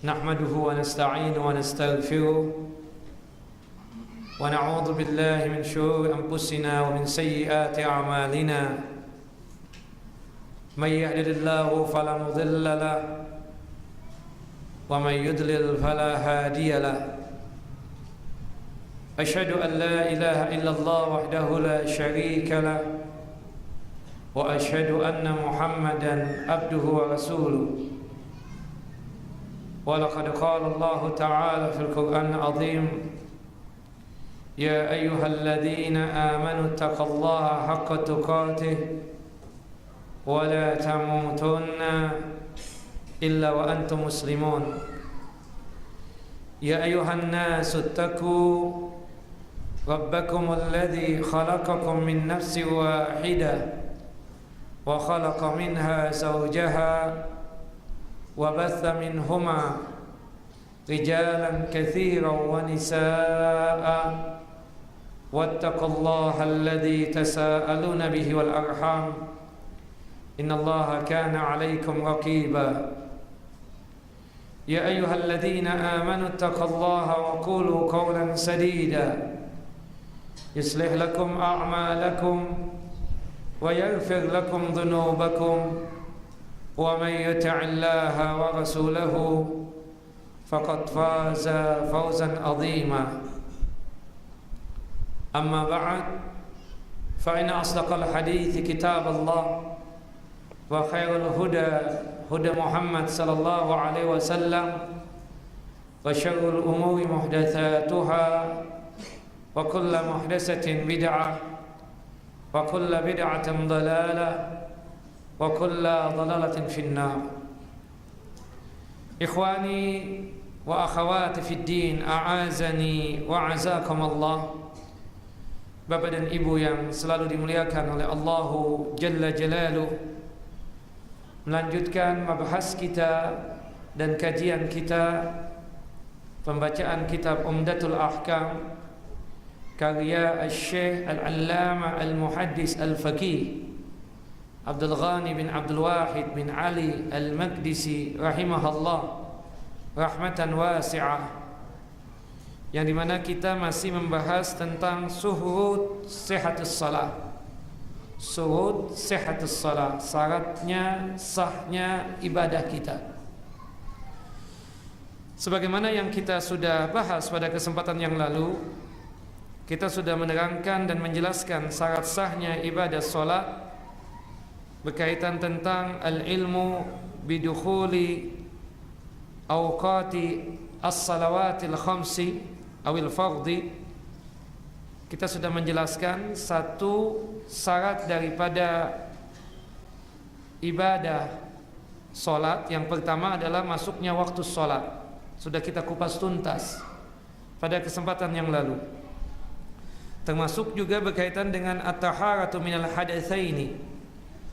نحمده ونستعينه ونستغفره ونعوذ بالله من شرور أنفسنا ومن سيئات أعمالنا من يهد الله فلا مضل له ومن يضلل فلا هادي له أشهد أن لا إله إلا الله وحده لا شريك له وأشهد أن محمدا عبده ورسوله ولقد قال الله تعالى في القرآن العظيم يا أيها الذين آمنوا اتقوا الله حق تقاته ولا تموتن إلا وأنتم مسلمون يا أيها الناس اتقوا ربكم الذي خلقكم من نفس واحدة وخلق منها زوجها وبث منهما رجالا كثيرا ونساء واتقوا الله الذي تساءلون به والأرحام إن الله كان عليكم رقيبا يا أيها الذين آمنوا اتقوا الله وقولوا قولا سديدا يصلح لكم أعمالكم ويغفر لكم ذنوبكم ومن يطع الله ورسوله فقد فاز فوزا عظيما أما بعد فإن أصدق الحديث كتاب الله وخير الهدى هدى محمد صلى الله عليه وسلم وشر الأمور محدثاتها وكل محدثة بدعة وكل بدعة ضلالة وكل ضلالة في النار. إخواني وأخواتي في الدين أعازني وأعزكم الله. Bapak dan Ibu yang selalu dimuliakan oleh Allahu Jalla Jalaluh, melanjutkan mabahas kita dan kajian kita, pembacaan kitab Umdatul Ahkam karya Syekh Al-Allamah Al-Muhaddis Al-Faqih Abdul Ghani bin Abdul Wahid bin Ali Al-Maqdisi rahimahullah rahmatan wasi'ah, yang dimana kita masih membahas tentang suhud sihatus salat. Suhud sihatus salat, syaratnya sahnya ibadah kita. Sebagaimana yang kita sudah bahas pada kesempatan yang lalu, kita sudah menerangkan dan menjelaskan syarat sahnya ibadah salat berkaitan tentang al-ilmu bidukhuli awqati as-salawatil khamsi awil fardhi. Kita sudah menjelaskan satu syarat daripada ibadah solat. Yang pertama adalah masuknya waktu solat. Sudah kita kupas tuntas pada kesempatan yang lalu. Termasuk juga berkaitan dengan at-taharatu minal hadatsaini.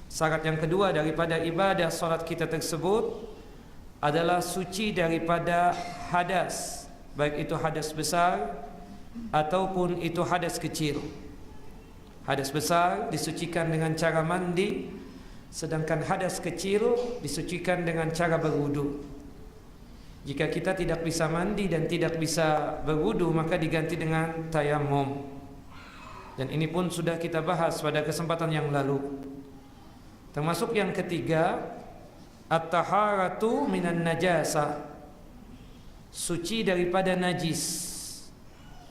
Syarat yang kedua daripada ibadah solat kita tersebut adalah suci daripada hadas, baik itu hadas besar ataupun itu hadas kecil. Hadas besar disucikan dengan cara mandi, sedangkan hadas kecil disucikan dengan cara berwudu. Jika kita tidak bisa mandi dan tidak bisa berwudu, maka diganti dengan tayammum. Dan ini pun sudah kita bahas pada kesempatan yang lalu. Termasuk yang ketiga, at-taharatu minan najasa, suci daripada najis,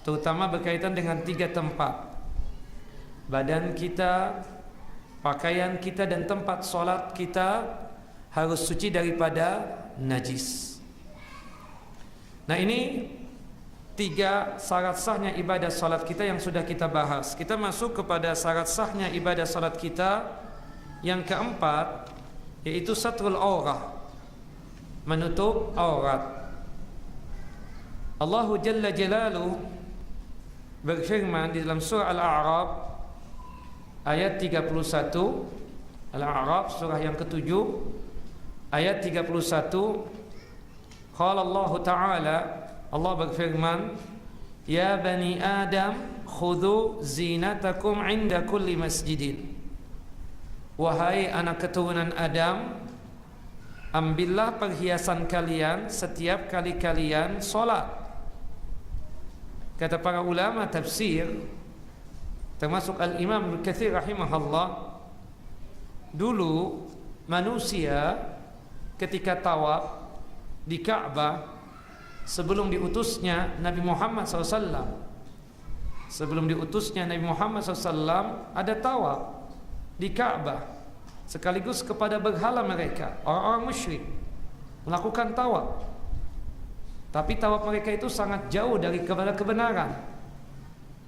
terutama berkaitan dengan tiga tempat: badan kita, pakaian kita, dan tempat solat kita harus suci daripada najis. Nah, ini tiga syarat sahnya ibadah solat kita yang sudah kita bahas. Kita masuk kepada syarat sahnya ibadah solat kita yang keempat, yaitu satrul aurah, menutup aurat. Allahu Jalla Jalaluh berfirman di dalam surah Al-A'raf ayat 31. Al-A'raf surah yang ke-7 ayat 31. Qala Allah Ta'ala, Allah berfirman, ya bani Adam khudhu zinatakum inda kulli masjidin. Wahai anak keturunan Adam, ambillah perhiasan kalian setiap kali kalian sholat. Kata para ulama tafsir, termasuk Al-Imam Ibnu Katsir rahimahullah, dulu manusia ketika tawaf di Ka'bah sebelum diutusnya Nabi Muhammad SAW, sebelum diutusnya Nabi Muhammad SAW ada tawaf di Ka'bah, sekaligus kepada berhala mereka, orang-orang musyrik melakukan tawaf. Tapi tawaf mereka itu sangat jauh dari kebenaran.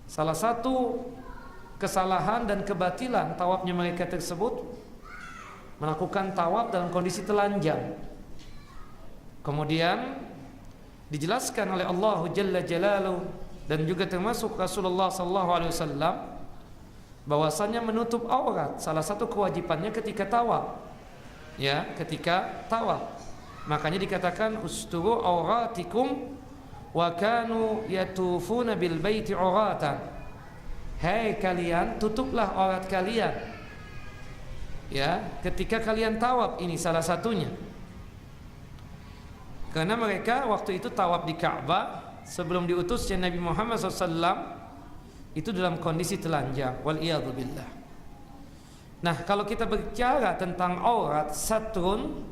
Salah satu kesalahan dan kebatilan tawafnya mereka tersebut, melakukan tawaf dalam kondisi telanjang. Kemudian dijelaskan oleh Allah Jalla Jalaluhu dan juga termasuk Rasulullah sallallahu alaihi wasallam bahwasanya menutup aurat salah satu kewajibannya ketika tawaf. Ya, ketika tawaf. Makanya dikatakan usturu auratikum wa kanu yatufuna bil baiti auratan. Hai kalian, tutuplah aurat kalian. Ya, ketika kalian tawaf, ini salah satunya. Karena mereka waktu itu tawaf di Ka'bah sebelum diutusnya Nabi Muhammad SAW itu dalam kondisi telanjang. Wal'iyadzubillah. Nah, kalau kita berbicara tentang aurat, satrun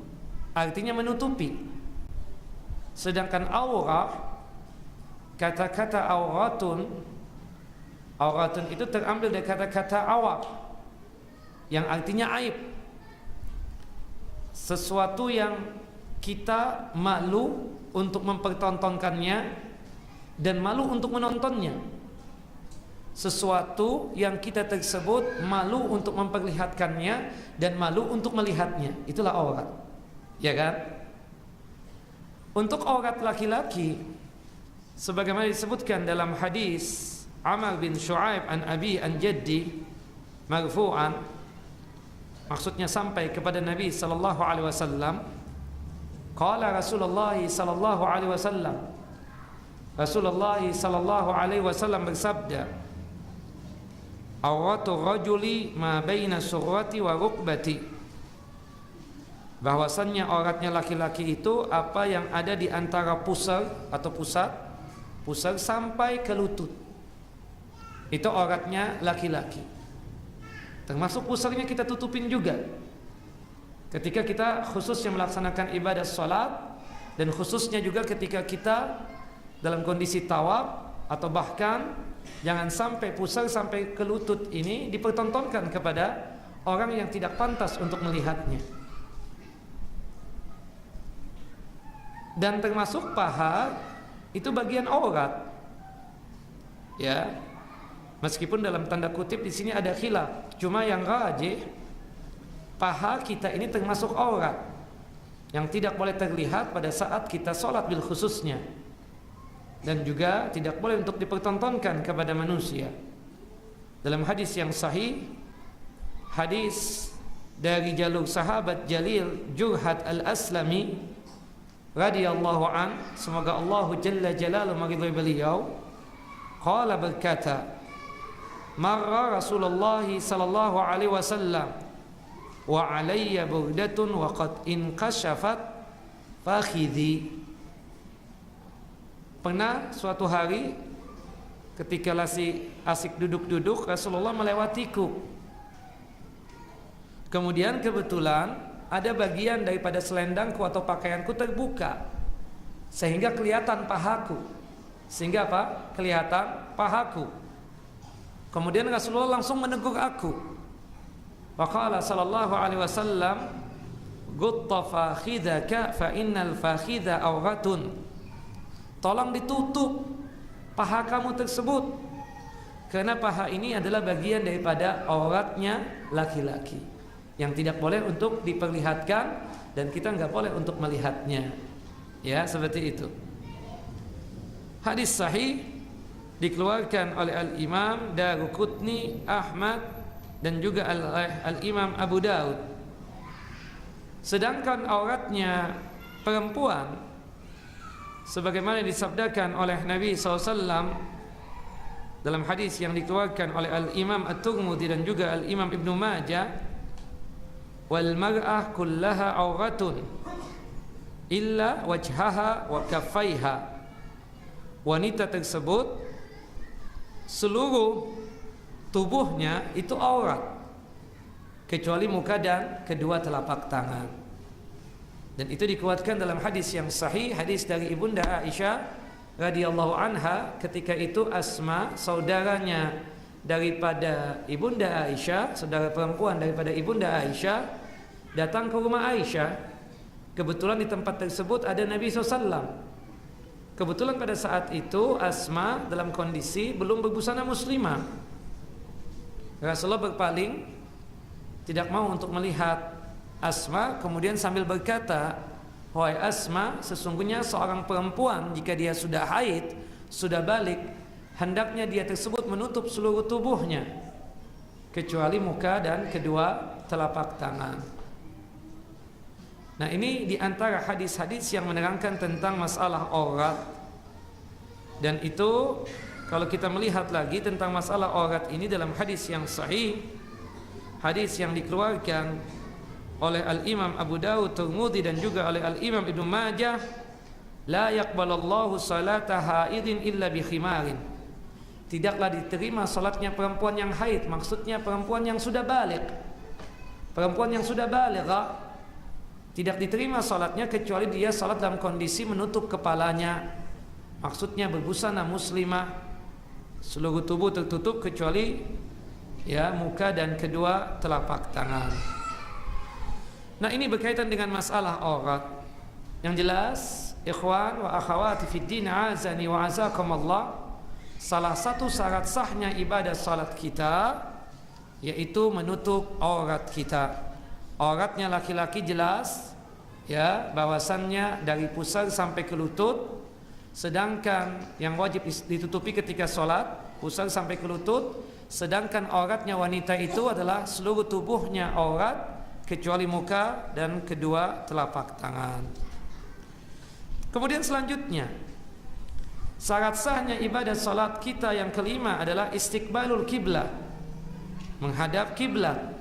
artinya menutupi. Sedangkan aurah, kata-kata auratun itu terambil dari kata-kata awar yang artinya aib. Sesuatu yang kita malu untuk mempertontonkannya dan malu untuk menontonnya. Sesuatu yang kita tersebut malu untuk memperlihatkannya dan malu untuk melihatnya. Itulah aurat. Ya kan? Untuk aurat laki-laki, sebagaimana disebutkan dalam hadis Amr bin Shu'aib an Abi an Jaddi marfu'an, maksudnya sampai kepada Nabi sallallahu alaihi wasallam, qala Rasulullah sallallahu alaihi wasallam, Rasulullah sallallahu alaihi wasallam bersabda, auratu rajuli ma baina surrati wa rukbati, bahwasannya auratnya laki-laki itu apa yang ada di antara pusar atau pusar sampai ke lutut. Itu auratnya laki-laki. Termasuk pusarnya kita tutupin juga. Ketika kita khususnya melaksanakan ibadah salat, dan khususnya juga ketika kita dalam kondisi tawaf, atau bahkan jangan sampai pusar sampai ke lutut ini dipertontonkan kepada orang yang tidak pantas untuk melihatnya. Dan termasuk paha itu bagian aurat. Ya. Meskipun dalam tanda kutip di sini ada khilaf, cuma yang rajih paha kita ini termasuk aurat yang tidak boleh terlihat pada saat kita sholat bil khususnya, dan juga tidak boleh untuk dipertontonkan kepada manusia. Dalam hadis yang sahih, hadis dari jalur sahabat Jalil Jurhat al-Aslami radhiyallahu an, semoga Allah Jalla Jalaluhu meridhai beliau, qala berkata, marra Rasulullah sallallahu alaihi wasallam wa alayya burdatun wa qad inkashafat fakhidhi. Pernah suatu hari ketika lagi asik duduk-duduk, Rasulullah melewatiku. Kemudian kebetulan ada bagian daripada selendangku atau pakaianku terbuka sehingga kelihatan pahaku. Sehingga apa? Kelihatan pahaku. Kemudian Rasulullah langsung menegur aku. Waqala sallallahu alaihi wasallam, "Gutta fakhidaka fa innal fakhidha auratun." Tolong ditutup paha kamu tersebut, karena paha ini adalah bagian daripada auratnya laki-laki yang tidak boleh untuk diperlihatkan, dan kita enggak boleh untuk melihatnya. Ya, seperti itu. Hadis sahih dikeluarkan oleh Al-Imam Daruqutni, Ahmad, dan juga Al-Imam Abu Daud. Sedangkan auratnya perempuan, sebagaimana disabdakan oleh Nabi SAW dalam hadis yang dikeluarkan oleh Al-Imam At-Tirmidzi dan juga Al-Imam Ibnu Majah, wal mar'ah kullaha auratun illa wajhaha wa kaffaiha. Wanita tersebut seluruh tubuhnya itu aurat kecuali muka dan kedua telapak tangan. Dan itu dikuatkan dalam hadis yang sahih, hadis dari Ibunda Aisyah radhiyallahu anha. Ketika itu Asma, saudaranya daripada Ibunda Aisyah, saudara perempuan daripada Ibunda Aisyah, datang ke rumah Aisyah. Kebetulan di tempat tersebut ada Nabi SAW. Kebetulan pada saat itu Asma dalam kondisi belum berbusana muslimah. Rasulullah berpaling, tidak mau untuk melihat Asma, kemudian sambil berkata, "Wahai Asma, sesungguhnya seorang perempuan jika dia sudah haid, sudah balik, hendaknya dia tersebut menutup seluruh tubuhnya kecuali muka dan kedua telapak tangan." Nah, ini diantara hadis-hadis yang menerangkan tentang masalah aurat. Dan itu kalau kita melihat lagi tentang masalah aurat ini dalam hadis yang sahih, hadis yang dikeluarkan oleh Al-Imam Abu Dawud, Tirmidzi dan juga oleh Al-Imam Ibnu Majah, la yaqbalallahu salata haidin illa bi khimarin. Tidaklah diterima salatnya perempuan yang haid, maksudnya perempuan yang sudah baligh. Perempuan yang sudah baligh tidak diterima salatnya kecuali dia salat dalam kondisi menutup kepalanya, maksudnya berbusana muslimah, seluruh tubuh tertutup kecuali ya muka dan kedua telapak tangan. Nah, ini berkaitan dengan masalah aurat. Yang jelas, ikhwan wa akhawati fid din, azani wa azakumullah, salah satu syarat sahnya ibadah salat kita yaitu menutup aurat kita. Auratnya laki-laki jelas ya, bahwasannya dari pusar sampai ke lutut, sedangkan yang wajib ditutupi ketika sholat pusar sampai ke lutut, sedangkan auratnya wanita itu adalah seluruh tubuhnya aurat kecuali muka dan kedua telapak tangan. Kemudian selanjutnya, syarat sahnya ibadah salat kita yang kelima adalah istiqbalul kiblat, menghadap kiblat.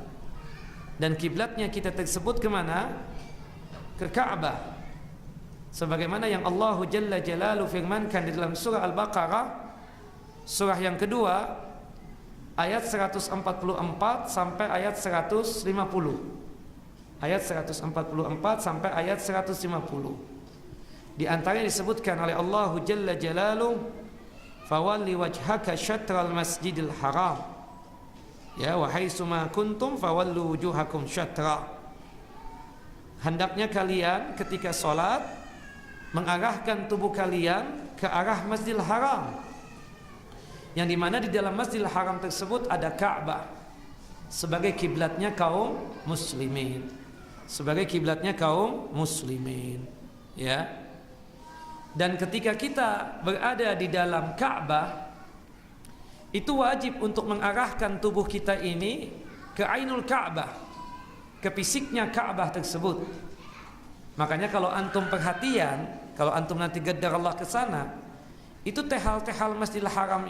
Dan kiblatnya kita tersebut kemana? Ke Ka'bah. Sebagaimana yang Allah Jalla Jalaluhu firmankan di dalam surah Al-Baqarah, surah yang kedua, ayat 144 sampai ayat 150. Ayat 144 sampai ayat 150. Di antaranya disebutkan oleh Allah Jalla Jalaluhu, "Fawalli wajhaka syatral masjidil haram." Ya, wa haitsuma kuntum fawallu wujuhakum syatra. Hendaknya kalian ketika salat mengarahkan tubuh kalian ke arah Masjidil Haram, yang dimana di dalam Masjidil Haram tersebut ada Ka'bah sebagai kiblatnya kaum muslimin, sebagai kiblatnya kaum muslimin, ya. Dan ketika kita berada di dalam Ka'bah, itu wajib untuk mengarahkan tubuh kita ini ke Ainul Ka'bah, ke fisiknya Ka'bah tersebut. Makanya kalau antum perhatian, kalau antum nanti gedar Allah ke sana, itu tehal-tehal Masjidil Haram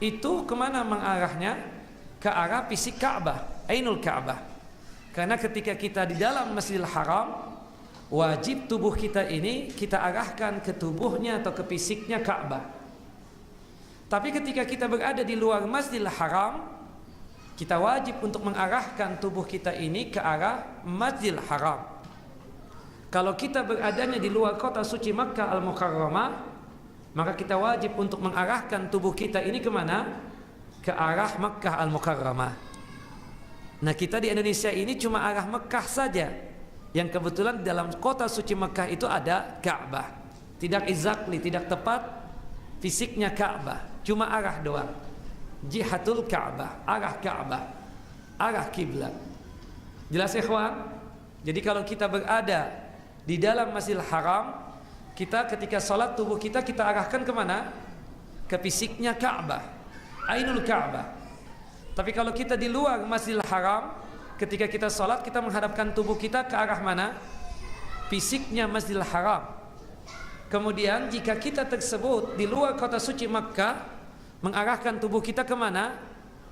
itu kemana mengarahnya? Ke arah fisik Ka'bah, Ainul Ka'bah. Karena ketika kita di dalam Masjidil Haram, wajib tubuh kita ini kita arahkan ke tubuhnya atau ke fisiknya Ka'bah. Tapi ketika kita berada di luar Masjidil Haram, kita wajib untuk mengarahkan tubuh kita ini ke arah Masjidil Haram. Kalau kita beradanya di luar kota suci Makkah Al-Mukarramah, maka kita wajib untuk mengarahkan tubuh kita ini kemana? Ke arah Makkah Al-Mukarramah. Nah, kita di Indonesia ini cuma arah Makkah saja, yang kebetulan dalam kota suci Makkah itu ada Ka'bah. Tidak exactly, tidak tepat fisiknya Ka'bah, cuma arah doang. Jihatul Ka'bah, arah Ka'bah, arah kiblat. Jelas ikhwan? Jadi kalau kita berada di dalam Masjidil Haram, kita ketika sholat tubuh kita arahkan kemana? Ke fisiknya Ka'bah, Ainul Ka'bah. Tapi kalau kita di luar Masjidil Haram, ketika kita sholat kita menghadapkan tubuh kita ke arah mana? Fisiknya Masjidil Haram. Kemudian jika kita tersebut di luar kota suci Makkah, mengarahkan tubuh kita kemana?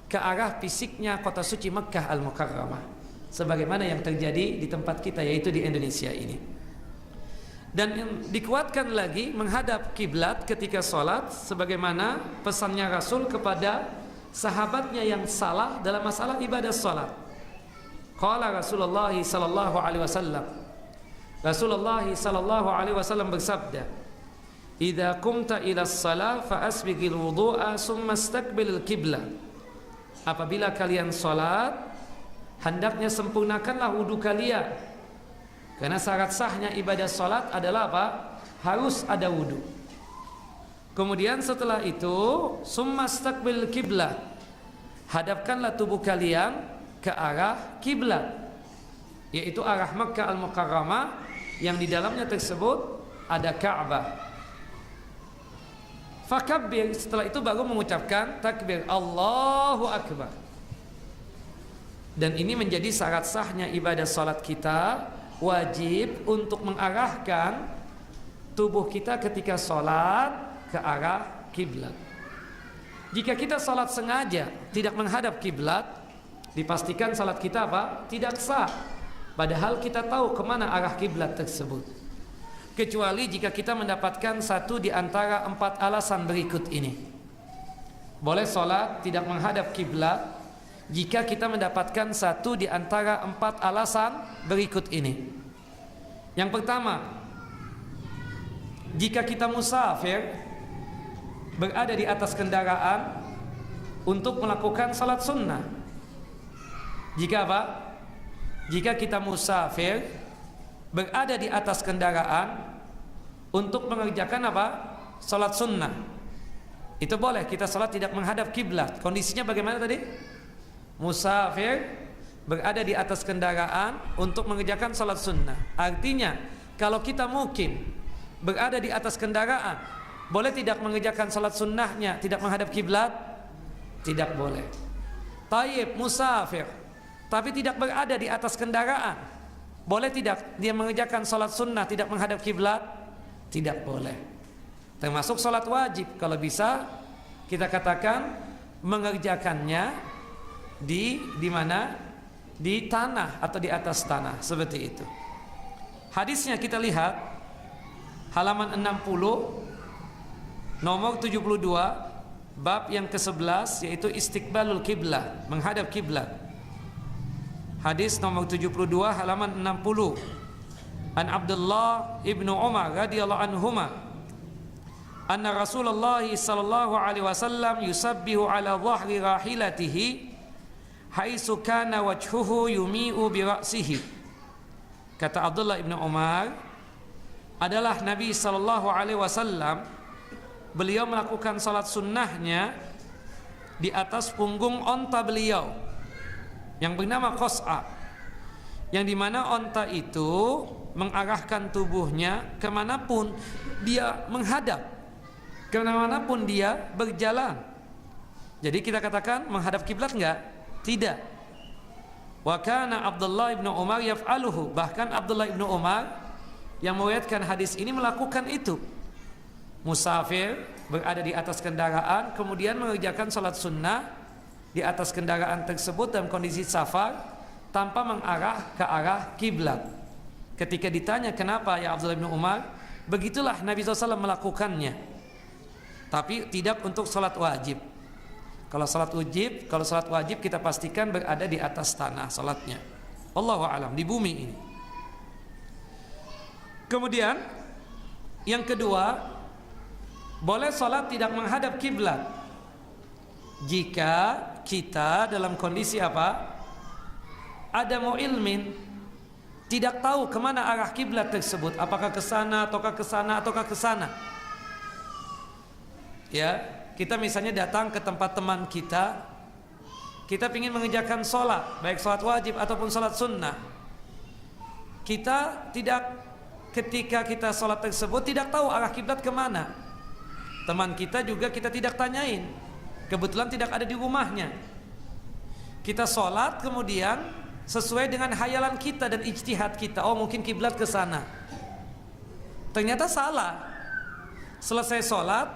Ke arah fisiknya kota suci Makkah Al-Mukarramah. Sebagaimana yang terjadi di tempat kita, yaitu di Indonesia ini. Dan dikuatkan lagi menghadap kiblat ketika sholat, sebagaimana pesannya Rasul kepada sahabatnya yang salah dalam masalah ibadah sholat. Qala Rasulullah sallallahu alaihi wasallam, Rasulullah sallallahu alaihi wasallam bersabda, "Idza qumta ila shalah fa asbighil wudu'a summa istaqbilil qiblah." Apabila kalian sholat, hendaknya sempurnakanlah wudu kalian. Karena syarat sahnya ibadah sholat adalah apa? Harus ada wudu. Kemudian setelah itu, summa istaqbil kiblah, hadapkanlah tubuh kalian ke arah kiblat, yaitu arah Makkah Al-Mukarramah yang di dalamnya tersebut ada Ka'bah. Fakabbir, setelah itu baru mengucapkan takbir Allahu Akbar. Dan ini menjadi syarat sahnya ibadah sholat kita. Wajib untuk mengarahkan tubuh kita ketika sholat ke arah kiblat. Jika kita sholat sengaja tidak menghadap kiblat, dipastikan sholat kita apa? Tidak sah. Padahal kita tahu kemana arah kiblat tersebut. Kecuali jika kita mendapatkan satu di antara 4 alasan berikut ini. Boleh sholat tidak menghadap kiblat jika kita mendapatkan satu di antara 4 alasan berikut ini. Yang pertama, jika kita musafir, berada di atas kendaraan untuk melakukan salat sunnah. Jika apa? Jika kita musafir, berada di atas kendaraan untuk mengerjakan apa? Salat sunnah. Itu boleh, kita salat tidak menghadap kiblat. Kondisinya bagaimana tadi? Musafir berada di atas kendaraan untuk mengerjakan salat sunnah. Artinya kalau kita mungkin berada di atas kendaraan, boleh tidak mengerjakan salat sunnahnya tidak menghadap kiblat? Tidak boleh. Tayyib, musafir tapi tidak berada di atas kendaraan, boleh tidak dia mengerjakan salat sunnah tidak menghadap kiblat? Tidak boleh. Termasuk salat wajib, kalau bisa kita katakan mengerjakannya di mana? Di tanah atau di atas tanah, seperti itu. Hadisnya kita lihat halaman 60 nomor 72 bab yang ke-11, yaitu istiqbalul kiblah, menghadap kiblat. Hadis nomor 72 halaman 60. An Abdullah ibnu Umar radhiyallahu anhuma anna Rasulullah sallallahu alaihi wasallam yusabbihu ala dhahri rahilatihi haitsu kana wajhuhu yumi'u bi ra'sihi. Kata Abdullah ibnu Umar, adalah Nabi sallallahu alaihi wasallam, beliau melakukan salat sunnahnya di atas punggung onta beliau yang bernama Qas'a, yang dimana onta itu mengarahkan tubuhnya kemanapun dia menghadap, kemanapun dia berjalan. Jadi kita katakan menghadap kiblat enggak? Tidak. Wa kana Abdullah ibnu Umar yaf'aluhu, bahkan Abdullah ibnu Umar yang meriwayatkan hadis ini melakukan itu. Musafir berada di atas kendaraan kemudian mengerjakan salat sunnah di atas kendaraan tersebut dalam kondisi safar tanpa mengarah ke arah kiblat. Ketika ditanya kenapa ya Abdullah bin Umar, begitulah Nabi SAW melakukannya, tapi tidak untuk salat wajib. Kalau salat wajib kita pastikan berada di atas tanah salatnya. Allahu a'lam, di bumi ini. Kemudian yang kedua, boleh salat tidak menghadap kiblat jika kita dalam kondisi apa? Adamu ilmin, tidak tahu kemana arah kiblat tersebut, apakah ke sana ataukah ke sana ataukah ke sana. Ya, kita misalnya datang ke tempat teman kita ingin mengerjakan sholat, baik sholat wajib ataupun sholat sunnah. Kita tidak, ketika kita sholat tersebut tidak tahu arah kiblat kemana. Teman kita juga kita tidak tanyain, kebetulan tidak ada di rumahnya. Kita sholat kemudian sesuai dengan hayalan kita dan ijtihad kita, oh mungkin kiblat ke sana. Ternyata salah. Selesai sholat,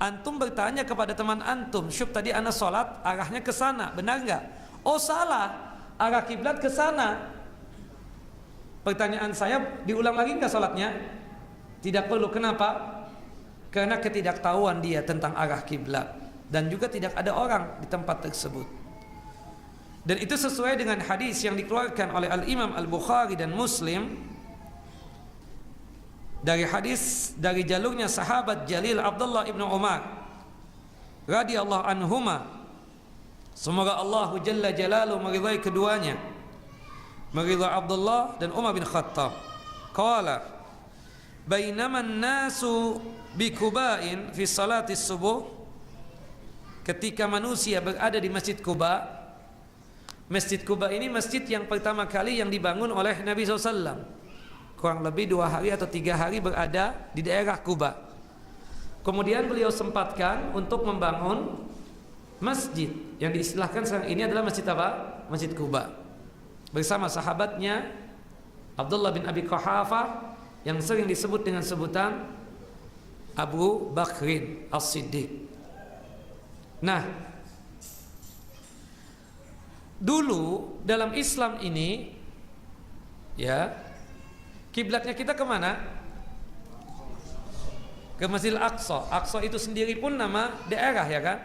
antum bertanya kepada teman antum, "Syub, tadi ana sholat arahnya ke sana, benar nggak?" "Oh salah, arah kiblat ke sana." Pertanyaan saya, diulang lagi nggak sholatnya? Tidak perlu. Kenapa? Karena ketidaktahuan dia tentang arah kiblat, dan juga tidak ada orang di tempat tersebut. Dan itu sesuai dengan hadis yang dikeluarkan oleh Al-Imam Al-Bukhari dan Muslim, dari hadis dari jalurnya sahabat jalil Abdullah ibnu Umar radhiyallahu anhuma, semoga Allah jalla jalaluhu meridai keduanya, meridai Abdullah dan Umar bin Khattab. Qala bainama an-nasu bi Quba'in fi salati subuh, ketika manusia berada di Masjid Quba. Masjid Quba ini masjid yang pertama kali yang dibangun oleh Nabi SAW. Kurang lebih 2 hari atau 3 hari berada di daerah Quba. Kemudian beliau sempatkan untuk membangun masjid yang diistilahkan sekarang ini adalah masjid apa? Masjid Quba. Bersama sahabatnya Abdullah bin Abi Quhafah yang sering disebut dengan sebutan Abu Bakrin As-Siddiq. Nah, dulu dalam Islam ini, ya, kiblatnya kita kemana? Ke Masjidil Aqsa. Aqsa itu sendiri pun nama daerah, ya kan?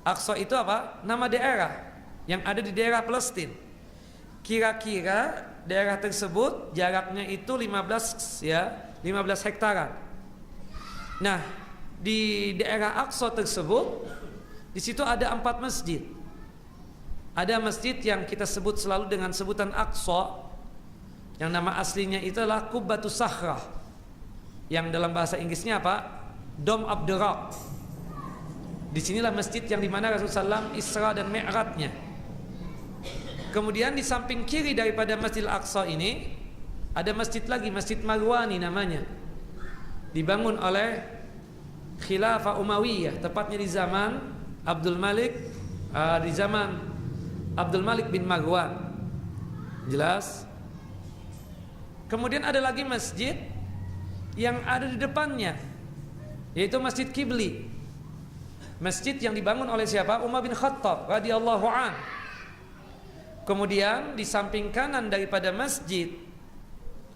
Aqsa itu apa? Nama daerah yang ada di daerah Palestina. Kira-kira daerah tersebut jaraknya itu 15 hektaran. Nah, di daerah Aqsa tersebut, di situ ada 4 masjid. Ada masjid yang kita sebut selalu dengan sebutan Aqsa, yang nama aslinya itu adalah Qubbatus Sakhrah, yang dalam bahasa Inggrisnya apa? Dome of the Rock. Disinilah masjid yang dimana Rasulullah SAW Isra dan Mi'rajnya. Kemudian di samping kiri daripada Masjidil Aqsa ini ada masjid lagi, Masjid Marwani namanya, dibangun oleh Khilafah Umayyah, tepatnya di zaman Abdul Malik, bin Marwan. Jelas? Kemudian ada lagi masjid yang ada di depannya, yaitu Masjid Qibli. Masjid yang dibangun oleh siapa? Umar bin Khattab radhiyallahu an. Kemudian di samping kanan daripada masjid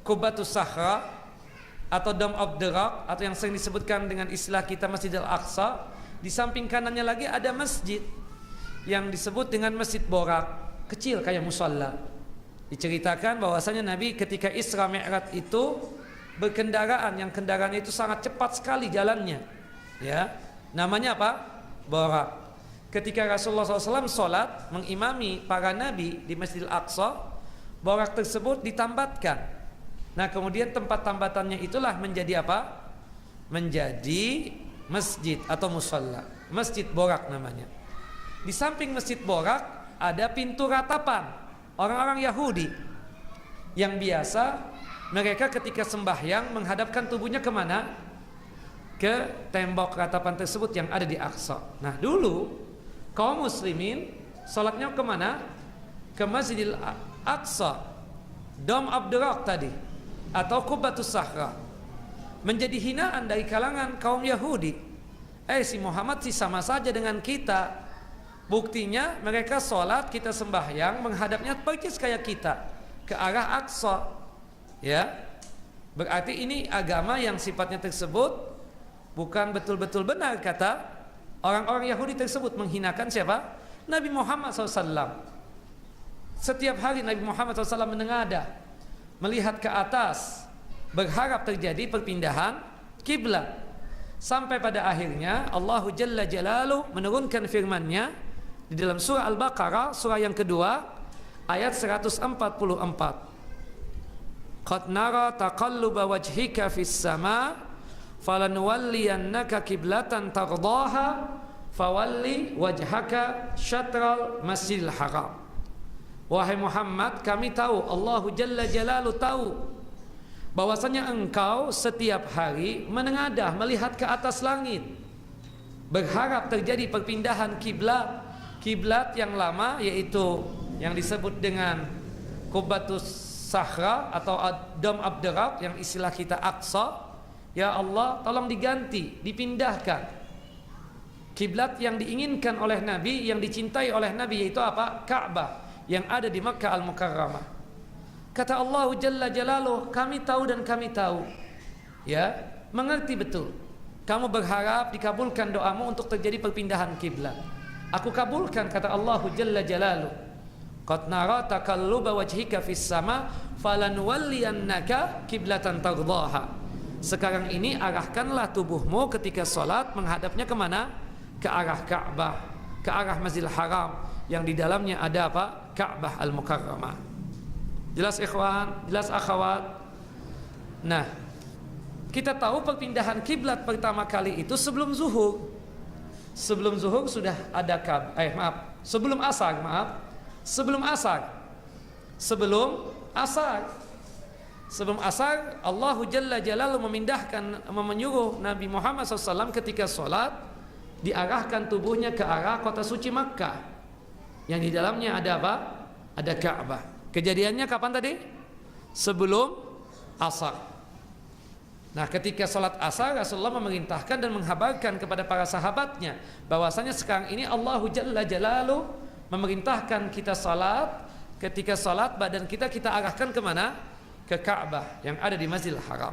Qubbatus Sakhrah atau Dome of the Rock, atau yang sering disebutkan dengan istilah kita Masjidil Aqsa, di samping kanannya lagi ada masjid yang disebut dengan Masjid Borak, kecil kayak musalla. Diceritakan bahwasanya Nabi ketika Isra Mi'raj itu berkendaraan, yang kendaraan itu sangat cepat sekali jalannya, ya, namanya apa? Borak. Ketika Rasulullah SAW sholat mengimami para nabi di Masjidil Aqsa, borak tersebut ditambatkan. Nah, kemudian tempat tambatannya itulah menjadi apa? Menjadi masjid atau musalla. Masjid Borak namanya. Di samping Masjid Borak ada pintu ratapan orang-orang Yahudi yang biasa mereka ketika sembahyang menghadapkan tubuhnya kemana? Ke tembok ratapan tersebut yang ada di Aqsa. Nah, dulu kaum muslimin sholatnya kemana? Ke Masjidil Aqsa, Dome of the Rock tadi, atau Qubbatus Sakhrah. Menjadi hinaan dari kalangan kaum Yahudi. Si Muhammad sih sama saja dengan kita. Buktinya mereka sholat, kita sembahyang menghadapnya persis kayak kita, ke arah Aqsa. Ya, berarti ini agama yang sifatnya tersebut bukan betul-betul benar, kata orang-orang Yahudi tersebut, menghinakan siapa? Nabi Muhammad SAW. Setiap hari Nabi Muhammad SAW menengadah, melihat ke atas, berharap terjadi perpindahan kiblat. Sampai pada akhirnya Allah Jalla Jalaluhu menurunkan firman-Nya di dalam surah Al-Baqarah, surah yang kedua, ayat 144. Qad nara taqalluba wajhika fis sama' falanuwalliyannaka kiblatan tardaha fawalli wajhaka syatral masjidil haram. Wahai Muhammad, kami tahu, Allahu Jalla Jalaluhu tahu bahwasanya engkau setiap hari menengadah melihat ke atas langit, berharap terjadi perpindahan kiblat yang lama, yaitu yang disebut dengan Qubbatus Sakhrah atau Dome of the Rock, yang istilah kita Aqsa. Ya Allah, tolong diganti, dipindahkan kiblat yang diinginkan oleh Nabi, yang dicintai oleh Nabi, yaitu apa? Ka'bah yang ada di Makkah Al-Mukarramah. Kata Allah Jalla Jalaluh, kami tahu dan kami tahu, ya, mengerti betul. Kamu berharap dikabulkan doamu untuk terjadi perpindahan kiblat. Aku kabulkan, kata Allah Jalla Jalaluh. Qad nara taqalluba wajhika fis sama falanwalliyannaka kiblatan tardhaha. Sekarang ini arahkanlah tubuhmu ketika salat menghadapnya kemana? Ke arah Ka'bah, ke arah Masjidil Haram yang di dalamnya ada apa? Ka'bah Al-Mukarramah. Jelas ikhwan, jelas akhwat. Nah, kita tahu perpindahan kiblat pertama kali itu sebelum zuhur. Sebelum zuhur sudah ada sebelum asar, sebelum asar. Sebelum asar Allah Jalla Jalaluhu menyuruh Nabi Muhammad SAW ketika sholat diarahkan tubuhnya ke arah kota suci Makkah yang di dalamnya ada apa? Ada Ka'bah. Kejadiannya kapan tadi? Sebelum asar. Nah, ketika sholat asar Rasulullah memerintahkan dan menghabarkan kepada para sahabatnya bahwasanya sekarang ini Allah Jalla Jalaluhu memerintahkan kita salat. Ketika salat badan kita arahkan kemana? Ke Ka'bah yang ada di Masjidil Haram.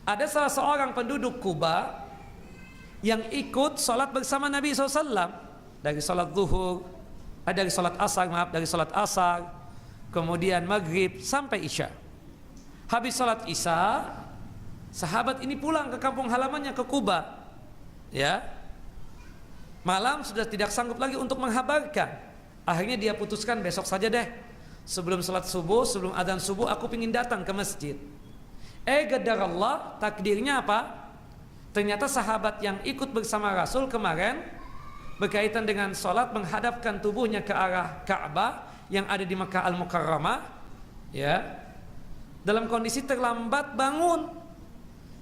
Ada salah seorang penduduk Kuba yang ikut salat bersama Nabi SAW dari salat zuhur, dari salat asar, kemudian maghrib sampai isya. Habis salat isya, sahabat ini pulang ke kampung halamannya ke Kuba. Ya, malam sudah tidak sanggup lagi untuk menghabarkan. Akhirnya dia putuskan besok saja deh. Sebelum salat subuh, sebelum adzan subuh, aku ingin datang ke masjid. Qadar Allah, takdirnya apa? Ternyata sahabat yang ikut bersama Rasul kemarin berkaitan dengan salat menghadapkan tubuhnya ke arah Ka'bah yang ada di Makkah Al-Mukarramah, ya, dalam kondisi terlambat bangun.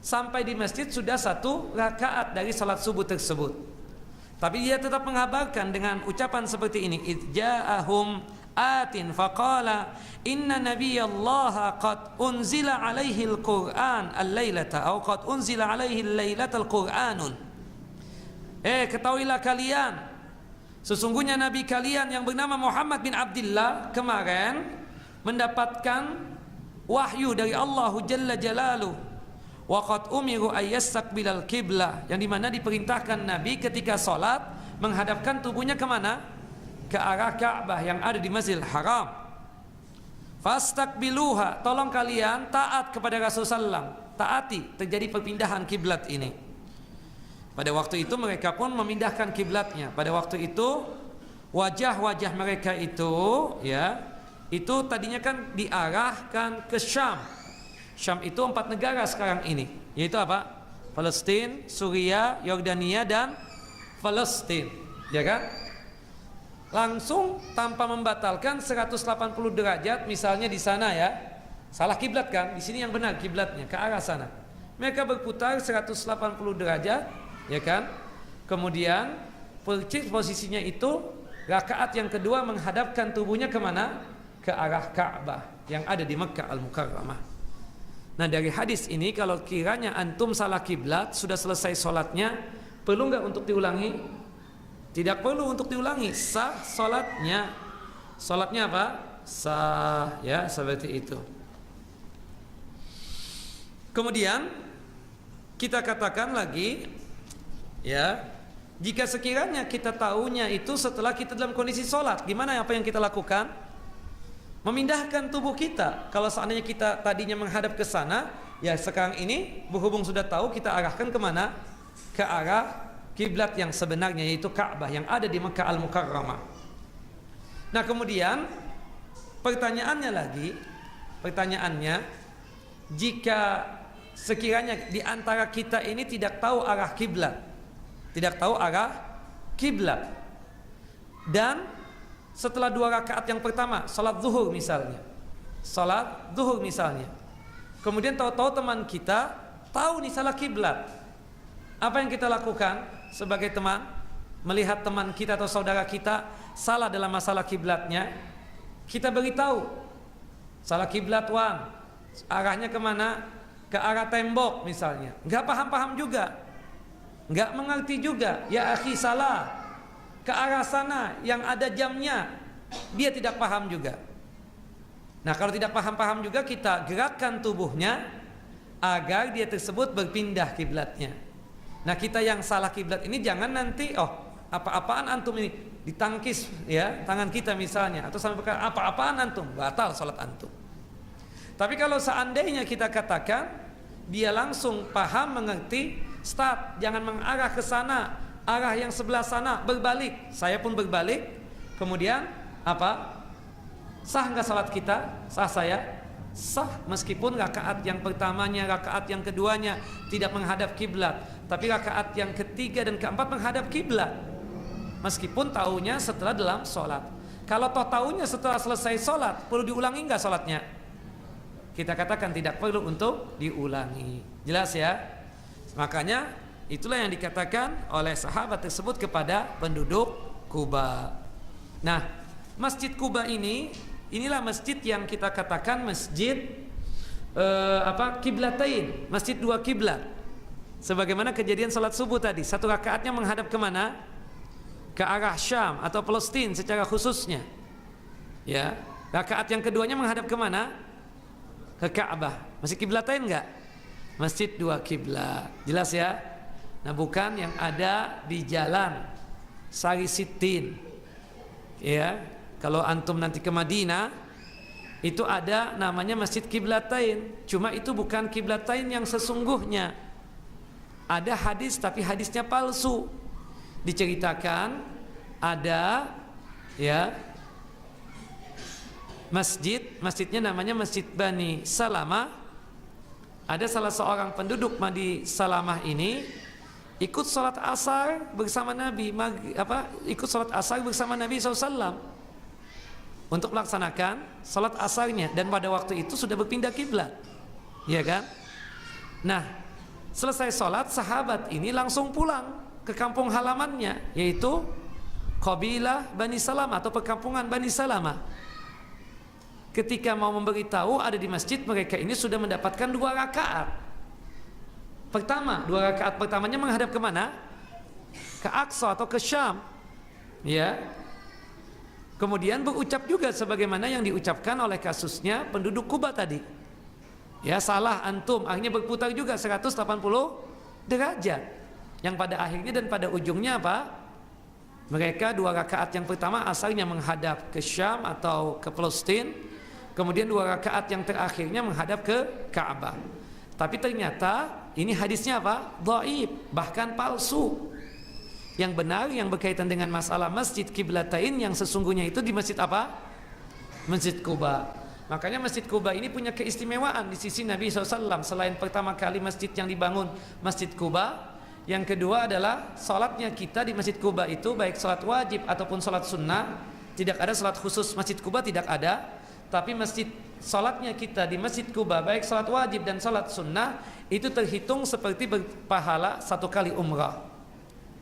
Sampai di masjid sudah 1 rakaat dari salat subuh tersebut. Tapi dia tetap mengabarkan dengan ucapan seperti ini, idja'ahum atin faqala inna nabiyallaha qad unzila alaihi al-Qur'an al-lailata atau qad unzila alaihi al-lailata al-Qur'anun. Ketahuilah kalian, sesungguhnya nabi kalian yang bernama Muhammad bin Abdullah kemarin mendapatkan wahyu dari Allah Jalla Jalaluhu. Wa qad umiru ayyastaqbilal qiblah, yang dimana diperintahkan Nabi ketika salat menghadapkan tubuhnya kemana? Ke arah Ka'bah yang ada di Masjidil Haram. Fastaqbiluha, tolong kalian taat kepada Rasulullah SAW, taati terjadi perpindahan kiblat ini. Pada waktu itu mereka pun memindahkan kiblatnya. Pada waktu itu wajah-wajah mereka itu, ya, itu tadinya kan diarahkan ke Syam. Syam itu 4 negara sekarang ini, yaitu apa? Palestina, Suriah, Yordania dan Palestina, ya kan? Langsung tanpa membatalkan 180 derajat misalnya di sana, ya. Salah kiblat kan? Di sini yang benar kiblatnya ke arah sana. Mereka berputar 180 derajat, ya kan? Kemudian posisinya itu rakaat yang kedua menghadapkan tubuhnya kemana? Ke arah Ka'bah yang ada di Makkah Al-Mukarramah. Nah, dari hadis ini kalau kiranya antum salah kiblat, sudah selesai sholatnya, perlu nggak untuk diulangi? Tidak perlu untuk diulangi, sah sholatnya. Sholatnya apa? Sah, ya, seperti itu. Kemudian kita katakan lagi, ya, jika sekiranya kita tahunya itu setelah kita dalam kondisi sholat, gimana apa yang kita lakukan? Memindahkan tubuh kita. Kalau seandainya kita tadinya menghadap ke sana, ya sekarang ini berhubung sudah tahu, kita arahkan kemana? Ke arah kiblat yang sebenarnya, yaitu Ka'bah yang ada di Makkah Al-Mukarramah. Nah, kemudian pertanyaannya, jika sekiranya di antara kita ini tidak tahu arah kiblat, dan setelah 2 rakaat yang pertama, salat zuhur misalnya, kemudian tahu-tahu teman kita tahu nih salah kiblat, apa yang kita lakukan sebagai teman? Melihat teman kita atau saudara kita salah dalam masalah kiblatnya, kita beritahu, salah kiblat Wan, arahnya kemana? Ke arah tembok misalnya. Nggak paham-paham juga, nggak mengerti juga, ya akhi salah, ke arah sana yang ada jamnya, dia tidak paham juga. Nah, kalau tidak paham-paham juga kita gerakkan tubuhnya agar dia tersebut berpindah kiblatnya. Nah, kita yang salah kiblat ini jangan nanti apa-apaan antum ini ditangkis ya tangan kita misalnya, atau sampai berkata apa-apaan antum, batal salat antum. Tapi kalau seandainya kita katakan dia langsung paham mengerti, start, jangan mengarah ke sana, arah yang sebelah sana, berbalik, saya pun berbalik, kemudian apa? Sah nggak salat kita? Sah saya? Sah, meskipun rakaat yang pertamanya, rakaat yang keduanya tidak menghadap kiblat, tapi rakaat yang ketiga dan keempat menghadap kiblat. Meskipun tahunya setelah dalam sholat. Kalau toh tahunya setelah selesai sholat, perlu diulangi nggak sholatnya? Kita katakan tidak perlu untuk diulangi. Jelas ya? Makanya itulah yang dikatakan oleh sahabat tersebut kepada penduduk Kuba. Nah, Masjid Kuba inilah masjid yang kita katakan masjid kiblatain, masjid dua kiblat. Sebagaimana kejadian salat subuh tadi, satu rakaatnya menghadap kemana? Ke arah Syam atau Palestina secara khususnya. Ya, rakaat yang keduanya menghadap kemana? Ke Ka'bah. Masih kiblatain enggak? Masjid dua kiblat. Jelas ya? Nah, bukan yang ada di jalan Sari Sitin. Ya, kalau antum nanti ke Madinah itu ada namanya Masjid Kiblatain. Cuma itu bukan kiblatain yang sesungguhnya. Ada hadis tapi hadisnya palsu. Diceritakan ada ya masjidnya namanya Masjid Bani Salamah. Ada salah seorang penduduk Bani Salamah ini ikut sholat asar bersama Nabi, ikut sholat asar bersama Nabi SAW untuk melaksanakan sholat asarnya, dan pada waktu itu sudah berpindah kiblat, ya kan? Nah, selesai sholat sahabat ini langsung pulang ke kampung halamannya, yaitu Qabilah Bani Salamah atau perkampungan Bani Salamah. Ketika mau memberitahu ada di masjid, mereka ini sudah mendapatkan 2 rakaat. Dua rakaat pertamanya menghadap kemana? Ke Aqsa atau ke Syam, ya. Kemudian berucap juga sebagaimana yang diucapkan oleh kasusnya penduduk Kuba tadi. Ya, salah antum, akhirnya berputar juga 180 derajat. Yang pada akhirnya dan pada ujungnya apa? Mereka 2 rakaat yang pertama asalnya menghadap ke Syam atau ke Palestina, kemudian 2 rakaat yang terakhirnya menghadap ke Ka'bah. Tapi ternyata ini hadisnya apa? Dhaif, bahkan palsu. Yang benar yang berkaitan dengan masalah Masjid Kiblatain yang sesungguhnya itu di masjid apa? Masjid Kuba. Makanya Masjid Kuba ini punya keistimewaan di sisi Nabi SAW. Selain pertama kali masjid yang dibangun Masjid Kuba, yang kedua adalah salatnya kita di Masjid Kuba itu baik salat wajib ataupun salat sunnah. Tidak ada salat khusus Masjid Kuba, tidak ada. Tapi salatnya kita di Masjid Kuba baik salat wajib dan salat sunnah itu terhitung seperti berpahala 1 kali umrah.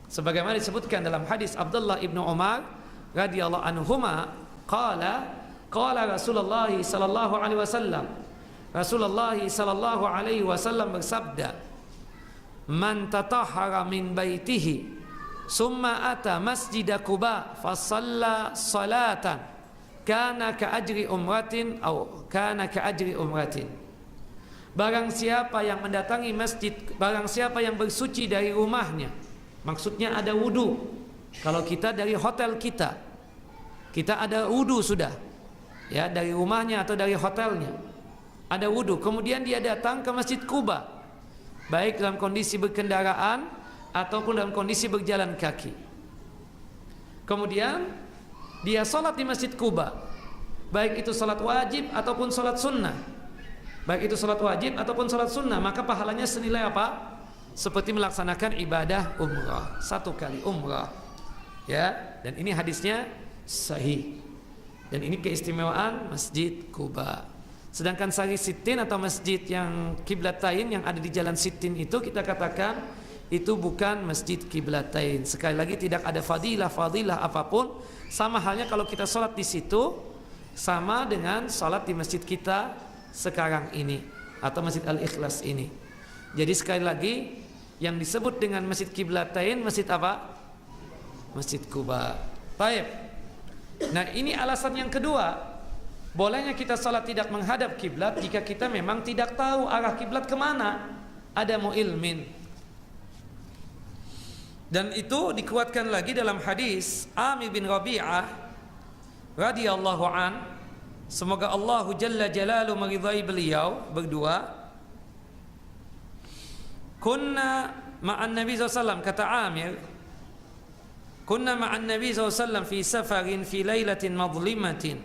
Sebagaimana disebutkan dalam hadis Abdullah ibnu Umar radhiyallahu anhuma, qala Rasulullah sallallahu alaihi wasallam, Rasulullah sallallahu alaihi wasallam bersabda, man tatahhara min baitihi summa ata masjid Quba fa shalla salatan kana ka ajri umratin atau kana ka ajri umratin. Barang siapa yang mendatangi masjid, barang siapa yang bersuci dari rumahnya, maksudnya ada wudu. Kalau kita dari hotel kita ada wudu sudah, ya, dari rumahnya atau dari hotelnya ada wudu. Kemudian dia datang ke Masjid Kuba, baik dalam kondisi berkendaraan ataupun dalam kondisi berjalan kaki. Kemudian dia sholat di Masjid Kuba, baik itu sholat wajib ataupun sholat sunnah, maka pahalanya senilai apa? Seperti melaksanakan ibadah umrah, 1 kali umrah, ya. Dan ini hadisnya sahih. Dan ini keistimewaan Masjid Kuba. Sedangkan Sari Sitin atau masjid yang kiblatain yang ada di jalan Sitin itu kita katakan itu bukan masjid kiblatain. Sekali lagi tidak ada fadilah apapun. Sama halnya kalau kita sholat di situ sama dengan sholat di masjid kita sekarang ini atau Masjid Al-Ikhlas ini. Jadi sekali lagi yang disebut dengan masjid kiblatain masjid apa? Masjid Kuba. Baik. Nah, ini alasan yang kedua Bolehnya kita salat tidak menghadap kiblat jika kita memang tidak tahu arah kiblat kemana. Ada mu'ilmin. Dan itu dikuatkan lagi dalam hadis Amir bin Rabi'ah radhiyallahu an, semoga Allah Jalla Jalaluhu meridhai beliau berdua. Kunna ma'an Nabi SAW, kata Amir, kunna ma'an Nabi SAW fi safarin fi lailatin madlimatin.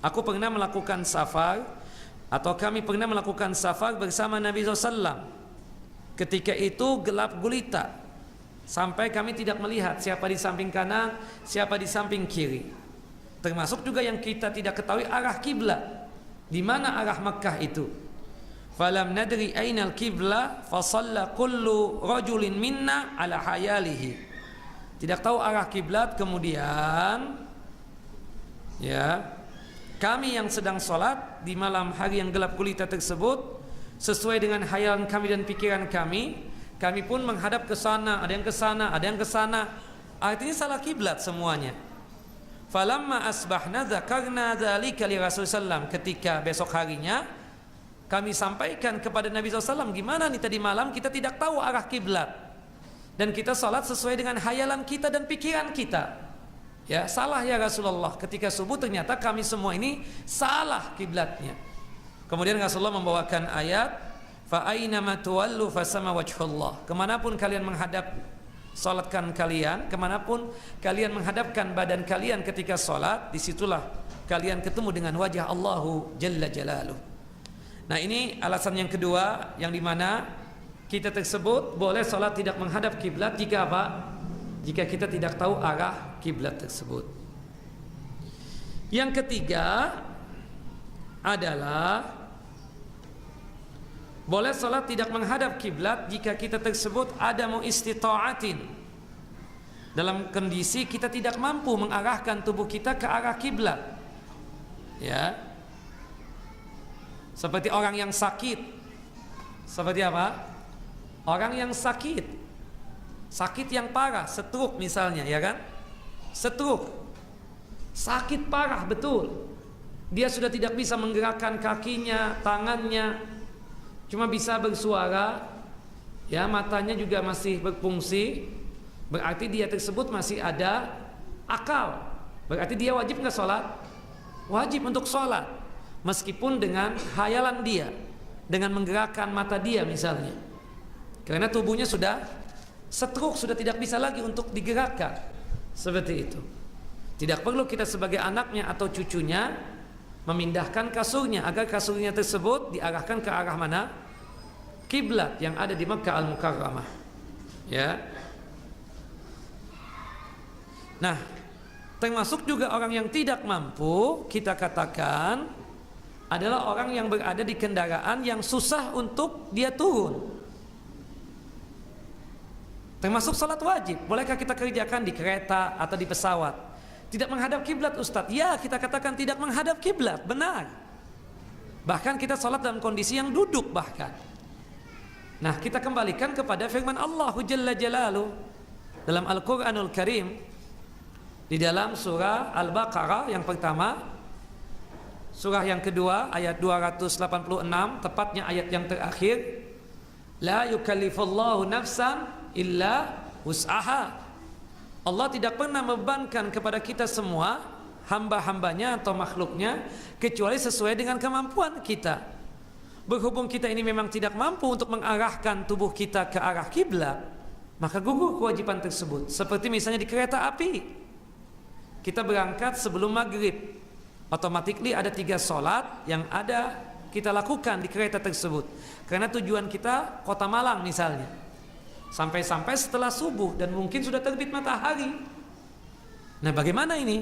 Aku pernah melakukan safar, atau kami pernah melakukan safar bersama Nabi SAW. Ketika itu gelap gulita, sampai kami tidak melihat siapa di samping kanan, siapa di samping kiri. Termasuk juga yang kita tidak ketahui arah kiblat, di mana arah Makkah itu. Falam nadri ainal kibla fasalla kullu rajulin minna ala hayalihi. Tidak tahu arah kiblat, kemudian ya, kami yang sedang sholat di malam hari yang gelap gulita tersebut, sesuai dengan hayalan kami dan pikiran kami pun menghadap ke sana, ada yang ke sana, ada yang ke sana. Artinya salah kiblat semuanya. Falamma asbahna dzakarna dzalika li Rasulullah. Ketika besok harinya kami sampaikan kepada Nabi SAW, gimana nih tadi malam kita tidak tahu arah kiblat dan kita sholat sesuai dengan hayalan kita dan pikiran kita. Ya, salah ya Rasulullah. Ketika subuh ternyata kami semua ini salah kiblatnya. Kemudian Rasulullah membawakan ayat, fa aynama tuwallu fasama wajhullah. Kemanapun kalian menghadap, salatkan kalian, kemanapun kalian menghadapkan badan kalian ketika salat, disitulah kalian ketemu dengan wajah Allahu Jalla Jalaluhu. Nah, ini alasan yang kedua, yang dimana kita tersebut boleh salat tidak menghadap kiblat jika apa? Jika kita tidak tahu arah kiblat tersebut. Yang ketiga adalah boleh salat tidak menghadap kiblat jika kita tersebut ada muistita'atin, dalam kondisi kita tidak mampu mengarahkan tubuh kita ke arah kiblat. Ya. Seperti orang yang sakit. Seperti apa? Orang yang sakit. Sakit yang parah, stroke misalnya, ya kan? Stroke. Sakit parah betul. Dia sudah tidak bisa menggerakkan kakinya, tangannya, cuma bisa bersuara, ya, matanya juga masih berfungsi. Berarti dia tersebut masih ada akal. Berarti dia wajib nggak sholat? Wajib untuk sholat, meskipun dengan hayalan dia, dengan menggerakkan mata dia misalnya, karena tubuhnya sudah stroke, sudah tidak bisa lagi untuk digerakkan. Seperti itu. Tidak perlu kita sebagai anaknya atau cucunya memindahkan kasurnya agar kasurnya tersebut diarahkan ke arah mana? Kiblat yang ada di Makkah Al-Mukarramah. Ya. Nah, termasuk juga orang yang tidak mampu, kita katakan adalah orang yang berada di kendaraan yang susah untuk dia turun. Termasuk salat wajib. Bolehkah kita kerjakan di kereta atau di pesawat? Tidak menghadap kiblat, Ustadz. Ya, kita katakan tidak menghadap kiblat, benar. Bahkan kita salat dalam kondisi yang duduk bahkan. Nah, kita kembalikan kepada firman Allah Jalla Jalaluhu dalam Al-Qur'anul Karim, di dalam surah Al-Baqarah yang pertama, surah yang kedua ayat 286, tepatnya ayat yang terakhir, la yukallifullahu nafsan illa wus'aha. Allah tidak pernah membebankan kepada kita semua, hamba-hambanya atau makhluknya, kecuali sesuai dengan kemampuan kita. Berhubung kita ini memang tidak mampu untuk mengarahkan tubuh kita ke arah kiblat, maka gugur kewajiban tersebut. Seperti misalnya di kereta api, kita berangkat sebelum maghrib, automatically ada 3 sholat yang ada kita lakukan di kereta tersebut, karena tujuan kita Kota Malang misalnya, sampai-sampai setelah subuh dan mungkin sudah terbit matahari. Nah, bagaimana ini?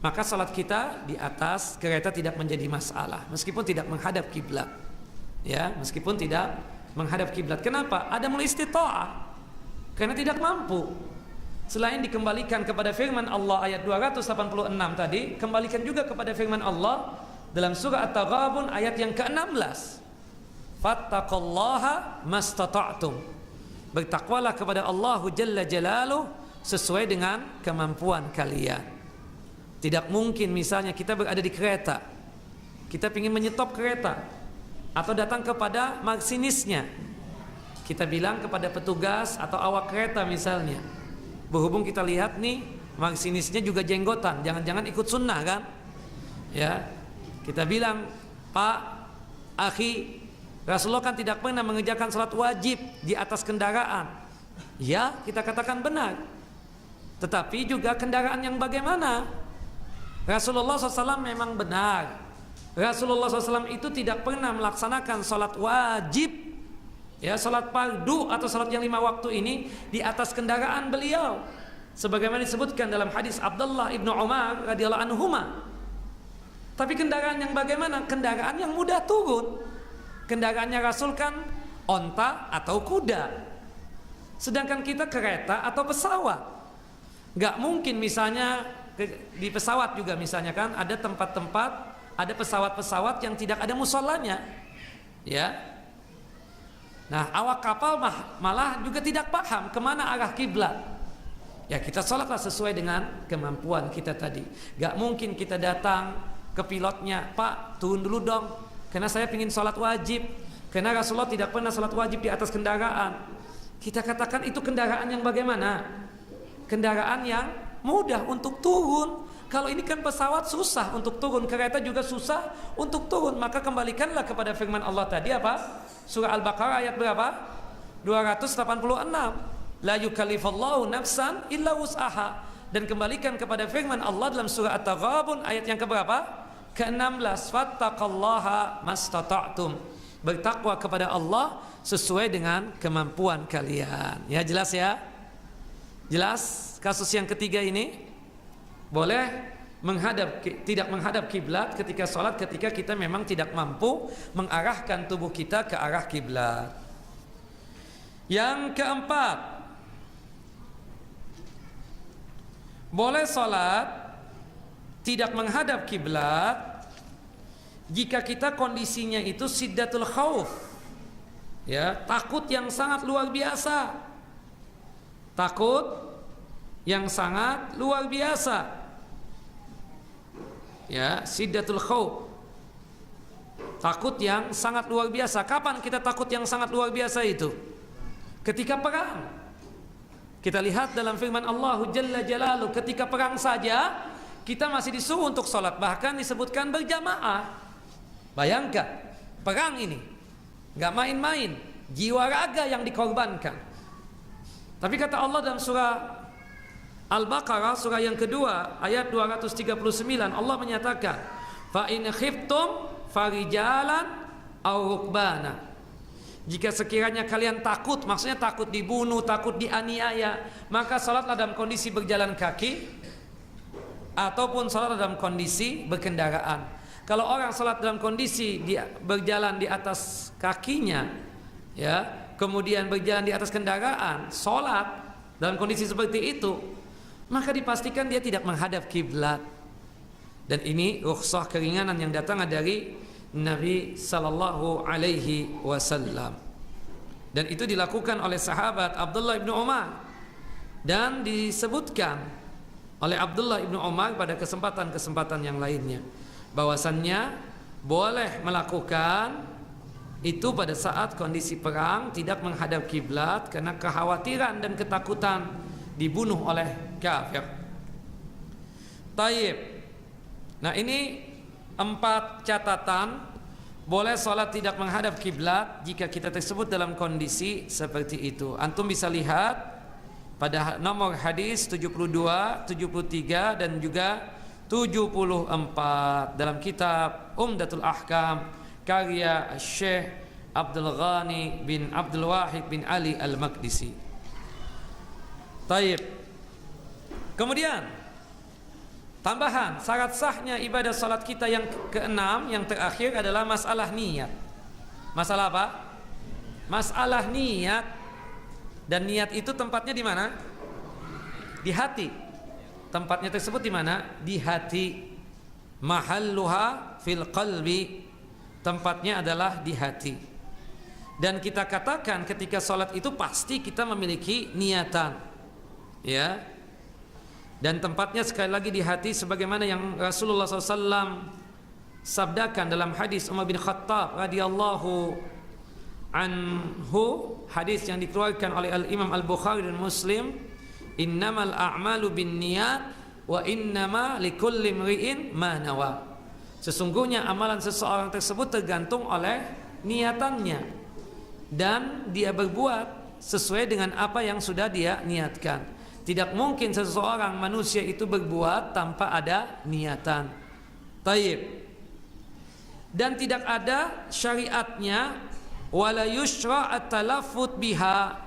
Maka salat kita di atas kereta tidak menjadi masalah, meskipun tidak menghadap kiblat. Ya, meskipun tidak menghadap kiblat. Kenapa? Ada istita'ah, karena tidak mampu. Selain dikembalikan kepada firman Allah ayat 286 tadi, kembalikan juga kepada firman Allah dalam surah At-Taghabun ayat yang ke-16. Fattaqullaha mastata'tum. Bertakwalah kepada Allah Jalla Jalaluhu sesuai dengan kemampuan kalian. Tidak mungkin misalnya kita berada di kereta, kita ingin menyetop kereta atau datang kepada masinisnya, kita bilang kepada petugas atau awak kereta misalnya, berhubung kita lihat nih masinisnya juga jenggotan, jangan-jangan ikut sunnah kan? Ya, kita bilang, Pak, akhi, Rasulullah kan tidak pernah mengerjakan salat wajib di atas kendaraan. Ya, kita katakan benar. Tetapi juga kendaraan yang bagaimana? Rasulullah SAW memang benar. Rasulullah SAW itu tidak pernah melaksanakan salat wajib, ya, salat fardu atau salat yang 5 waktu ini di atas kendaraan beliau. Sebagaimana disebutkan dalam hadis Abdullah ibnu Umar radhiyallahu anhuma. Tapi kendaraan yang bagaimana? Kendaraan yang mudah turun. Kendaraannya Rasul kan onta atau kuda. Sedangkan kita kereta atau pesawat. Gak mungkin misalnya di pesawat juga misalnya kan ada tempat-tempat, ada pesawat-pesawat yang tidak ada musholanya, ya. Nah, awak kapal malah juga tidak paham kemana arah kiblat. Ya, kita sholatlah sesuai dengan kemampuan kita tadi. Gak mungkin kita datang ke pilotnya, Pak turun dulu dong, karena saya ingin sholat wajib, karena Rasulullah tidak pernah sholat wajib di atas kendaraan. Kita katakan itu kendaraan yang bagaimana? Kendaraan yang mudah untuk turun. Kalau ini kan pesawat susah untuk turun, kereta juga susah untuk turun. Maka kembalikanlah kepada firman Allah tadi apa? Surah Al-Baqarah ayat berapa? 286. La yukallifallahu nafsan illa wus'aha. Dan kembalikan kepada firman Allah dalam surah At-Taghabun ayat yang keberapa? Ke-16, fattaqallaha mastata'tum. Bertakwa kepada Allah sesuai dengan kemampuan kalian. Ya, jelas ya? Jelas kasus yang ketiga ini? Boleh tidak menghadap kiblat ketika sholat ketika kita memang tidak mampu mengarahkan tubuh kita ke arah kiblat. Yang keempat, boleh sholat tidak menghadap kiblat jika kita kondisinya itu siddatul khauf, ya, takut yang sangat luar biasa, takut yang sangat luar biasa, ya, siddatul khauf, takut yang sangat luar biasa. Kapan kita takut yang sangat luar biasa itu? Ketika perang. Kita lihat dalam firman Allah Jalla Jalaluhu, ketika perang saja kita masih disuruh untuk sholat, bahkan disebutkan berjamaah. Bayangkan perang ini nggak main-main, jiwa raga yang dikorbankan. Tapi kata Allah dalam surah Al-Baqarah surah yang kedua ayat 239, Allah menyatakan, fa in khiftum farijalan aw rukbana. Jika sekiranya kalian takut, maksudnya takut dibunuh, takut dianiaya, maka sholatlah dalam kondisi berjalan kaki ataupun sholat dalam kondisi berkendaraan. Kalau orang sholat dalam kondisi berjalan di atas kakinya, ya, kemudian berjalan di atas kendaraan, sholat dalam kondisi seperti itu, maka dipastikan dia tidak menghadap kiblat. Dan ini rukhsah keringanan yang datang dari Nabi Sallallahu Alaihi Wasallam. Dan itu dilakukan oleh sahabat Abdullah ibnu Umar, dan disebutkan oleh Abdullah ibnu Umar pada kesempatan-kesempatan yang lainnya bahwasannya boleh melakukan itu pada saat kondisi perang, tidak menghadap kiblat karena kekhawatiran dan ketakutan dibunuh oleh kafir. Taib. Nah, ini 4 catatan boleh sholat tidak menghadap kiblat jika kita tersebut dalam kondisi seperti itu. Antum bisa lihat pada nomor hadis 72, 73 dan juga 74 dalam kitab Umdatul Ahkam karya Syekh Abdul Ghani bin Abdul Wahid bin Ali Al-Maqdisi. Taib. Kemudian tambahan syarat sahnya ibadah salat kita yang keenam, yang terakhir adalah masalah niat. Masalah apa? Masalah niat. Dan niat itu tempatnya di mana? Di hati. Tempatnya tersebut di mana? Di hati. Mahalluha fil qalbi. Tempatnya adalah di hati. Dan kita katakan ketika salat itu pasti kita memiliki niatan. Ya. Dan tempatnya sekali lagi di hati, sebagaimana yang Rasulullah SAW sabdakan dalam hadis Umar bin Khattab radhiyallahu anhu, hadis yang dikeluarkan oleh Al-Imam Al-Bukhari dan Muslim, innamal a'malu binniyat wa innama likulli imri'in ma nawa. Sesungguhnya amalan seseorang tersebut tergantung oleh niatannya, dan dia berbuat sesuai dengan apa yang sudah dia niatkan. Tidak mungkin seseorang manusia itu berbuat tanpa ada niatan. Taib. Dan tidak ada syariatnya wala yushra' at-talaffuz biha,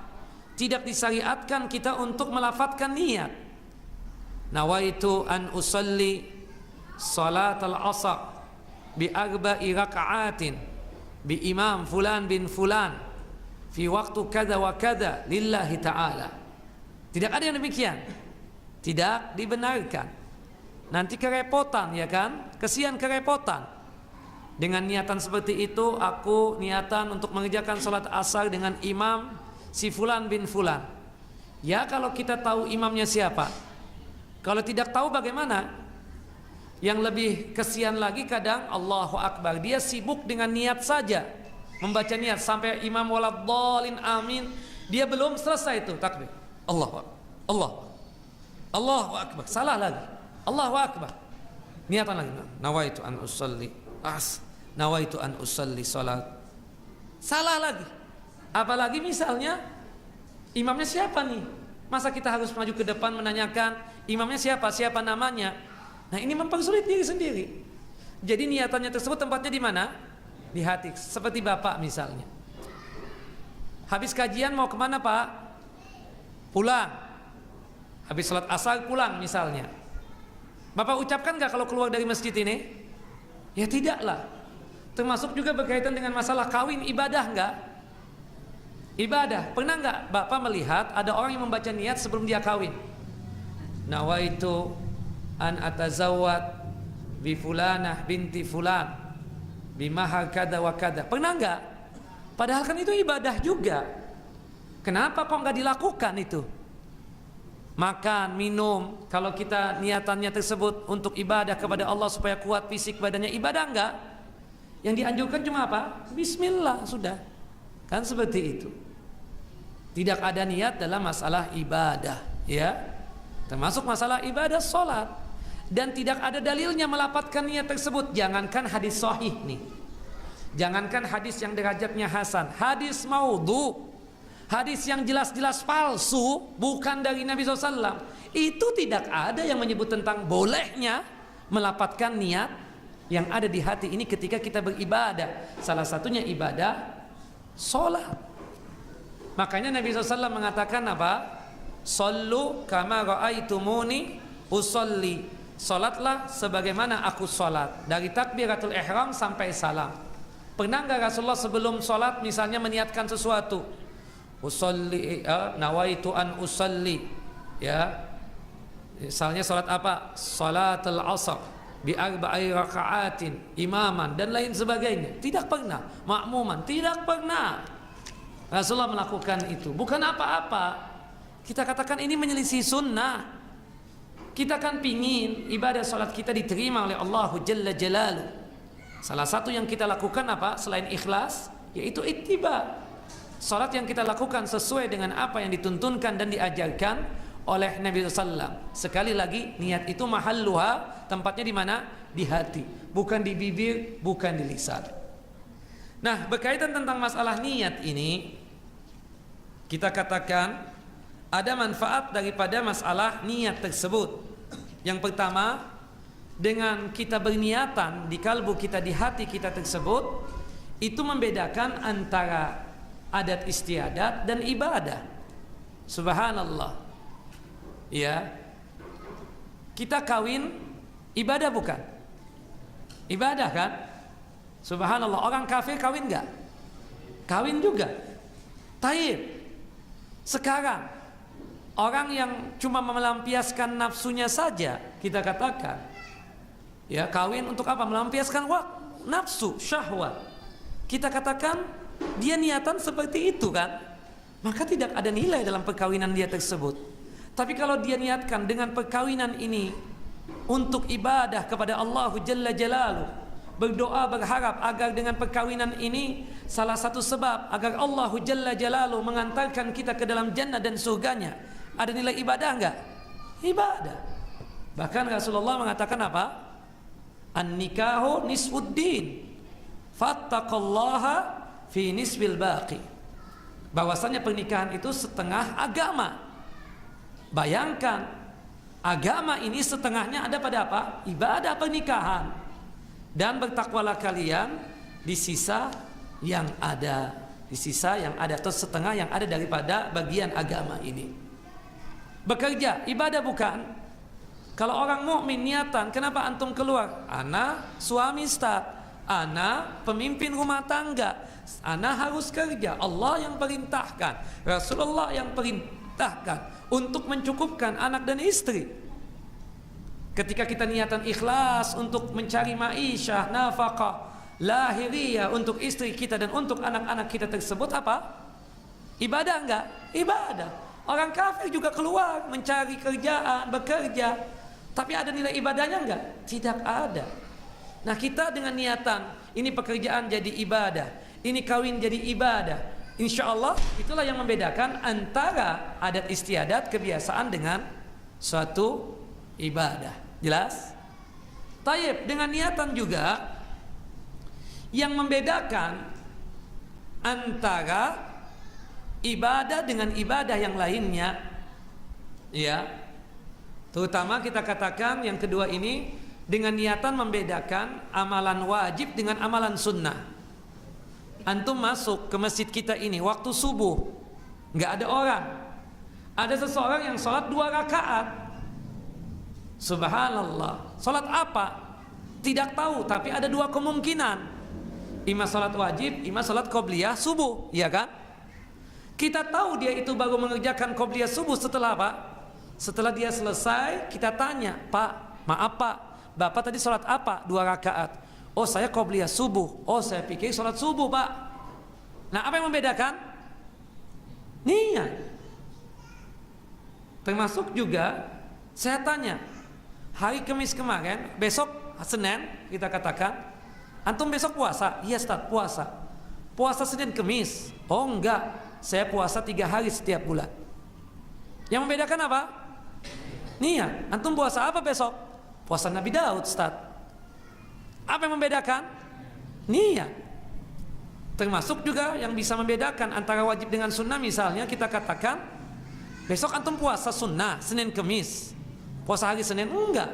tidak disyariatkan kita untuk melafatkan niat. Nawaitu an usalli salat al-asr bi arba'i raka'atin bi imam fulan bin fulan fi waktu kada wa kada lillahi ta'ala. Tidak ada yang demikian, tidak dibenarkan. Nanti kerepotan, ya kan? Kesian kerepotan. Dengan niatan seperti itu, aku niatan untuk mengerjakan sholat asar dengan imam si fulan bin fulan. Ya, kalau kita tahu imamnya siapa. Kalau tidak tahu bagaimana? Yang lebih kesian lagi kadang Allahu Akbar, dia sibuk dengan niat saja, membaca niat sampai imam waladhdallin amin, dia belum selesai itu takbir. Allahu Akbar, Allahu Akbar, salah lagi. Allahu Akbar. Niatan lagi. Nawaitu an usalli nawaitu an usalli salat. Salah lagi. Apalagi misalnya imamnya siapa nih? Masa kita harus maju ke depan menanyakan imamnya siapa namanya? Nah, ini mempersulit diri sendiri. Jadi niatannya tersebut tempatnya di mana? Di hati. Seperti bapak misalnya. Habis kajian mau kemana pak? Pulang. Habis sholat asar pulang misalnya. Bapak ucapkan gak kalau keluar dari masjid ini? Ya tidaklah. Termasuk juga berkaitan dengan masalah kawin, ibadah enggak? Ibadah. Pernah enggak Bapak melihat ada orang yang membaca niat sebelum dia kawin? Nawaitu an atazawwad bi fulanah binti fulan bi mahar kada wa kada. Pernah enggak? Padahal kan itu ibadah juga. Kenapa kok enggak dilakukan itu? Makan, minum, kalau kita niatannya tersebut untuk ibadah kepada Allah supaya kuat fisik badannya, ibadah enggak? Yang dianjurkan cuma apa? Bismillah, sudah. Kan seperti itu. Tidak ada niat dalam masalah ibadah, ya. Termasuk masalah ibadah sholat. Dan tidak ada dalilnya melapatkan niat tersebut. Jangankan hadis sahih nih. Jangankan hadis yang derajatnya hasan, hadis maudhu, hadis yang jelas-jelas palsu, bukan dari Nabi SAW, itu tidak ada yang menyebut tentang bolehnya melapatkan niat yang ada di hati ini ketika kita beribadah. Salah satunya ibadah sholat. Makanya Nabi SAW mengatakan apa? Sallu kama ra'aitumuni usolli. Sholatlah sebagaimana aku sholat, dari takbiratul ihram sampai salam. Pernah nggak Rasulullah sebelum sholat misalnya meniatkan sesuatu? Usolli, nawaitu an usolli, ya. Misalnya salat apa? Salatul asar bi arba'i raka'atin imaman dan lain sebagainya. Tidak pernah. Makmuman, tidak pernah Rasulullah melakukan itu. Bukan apa-apa. Kita katakan ini menyelisih sunnah. Kita kan pingin ibadah salat kita diterima oleh Allah Jalla Jalaluh. Salah satu yang kita lakukan apa? Selain ikhlas, yaitu ittiba. Salat yang kita lakukan sesuai dengan apa yang dituntunkan dan diajarkan oleh Nabi SAW. Sekali lagi, niat itu mahalluha, tempatnya di mana? Di hati, bukan di bibir, bukan di lisan. Nah, berkaitan tentang masalah niat ini, kita katakan ada manfaat daripada masalah niat tersebut. Yang pertama, dengan kita berniatan di kalbu kita, di hati kita tersebut, itu membedakan antara adat istiadat dan ibadah. Subhanallah. Ya. Kita kawin ibadah bukan? Ibadah kan? Subhanallah. Orang kafir kawin enggak? Kawin juga. Taib. Sekarang orang yang cuma melampiaskan nafsunya saja, kita katakan, ya, kawin untuk apa? Melampiaskan nafsu, syahwat. Kita katakan dia niatan seperti itu kan, maka tidak ada nilai dalam perkawinan dia tersebut. Tapi kalau dia niatkan dengan perkawinan ini untuk ibadah kepada Allah Jalla Jalaluh, berdoa berharap agar dengan perkawinan ini salah satu sebab agar Allah Jalla Jalaluhu mengantarkan kita ke dalam jannah dan surganya. Ada nilai ibadah enggak? Ibadah. Bahkan Rasulullah mengatakan apa? An-nikahu nisfuddin, fattaqullaha fi nisbil baqi. Bahwasanya pernikahan itu setengah agama. Bayangkan, agama ini setengahnya ada pada apa? Ibadah pernikahan. Dan bertakwalah kalian di sisa yang ada, di sisa yang ada atau setengah yang ada daripada bagian agama ini. Bekerja ibadah bukan? Kalau orang mukmin niatan, kenapa antum keluar? Ana suami Ustaz, ana pemimpin rumah tangga, ana harus kerja. Allah yang perintahkan, Rasulullah yang perintahkan untuk mencukupkan anak dan istri. Ketika kita niatan ikhlas untuk mencari ma'isyah, nafkah lahiriah untuk istri kita dan untuk anak-anak kita tersebut, apa? Ibadah enggak? Ibadah. Orang kafir juga keluar mencari kerjaan, bekerja, tapi ada nilai ibadahnya enggak? Tidak ada. Nah, kita dengan niatan ini pekerjaan jadi ibadah, ini kawin jadi ibadah, insya Allah itulah yang membedakan antara adat istiadat kebiasaan dengan suatu ibadah. Jelas? Tayyib, dengan niatan juga yang membedakan antara ibadah dengan ibadah yang lainnya, ya. Terutama kita katakan yang kedua ini dengan niatan membedakan amalan wajib dengan amalan sunnah. Antum masuk ke masjid kita ini waktu subuh, nggak ada orang. Ada seseorang yang sholat 2 rakaat. Subhanallah, sholat apa? Tidak tahu, tapi ada 2 kemungkinan. Ima sholat wajib, ima sholat qobliyah subuh, iya kan? Kita tahu dia itu baru mengerjakan qobliyah subuh setelah apa? Setelah dia selesai, kita tanya, Pak, maaf Pak, Bapak tadi sholat apa? 2 rakaat. Oh, saya qobliyah subuh. Oh, saya pikir sholat subuh Pak. Nah, apa yang membedakan? Niat. Termasuk juga saya tanya, hari Kamis kemarin, besok Senin kita katakan, antum besok puasa? Iya Ustaz, puasa. Puasa Senin Kamis? Oh enggak, saya puasa 3 hari setiap bulan. Yang membedakan apa? Niat. Antum puasa apa besok? Puasa Nabi Daud Ustaz. Apa yang membedakan? Niat. Termasuk juga yang bisa membedakan antara wajib dengan sunnah, misalnya kita katakan besok antum puasa sunnah Senin Kamis, puasa hari Senin. Enggak,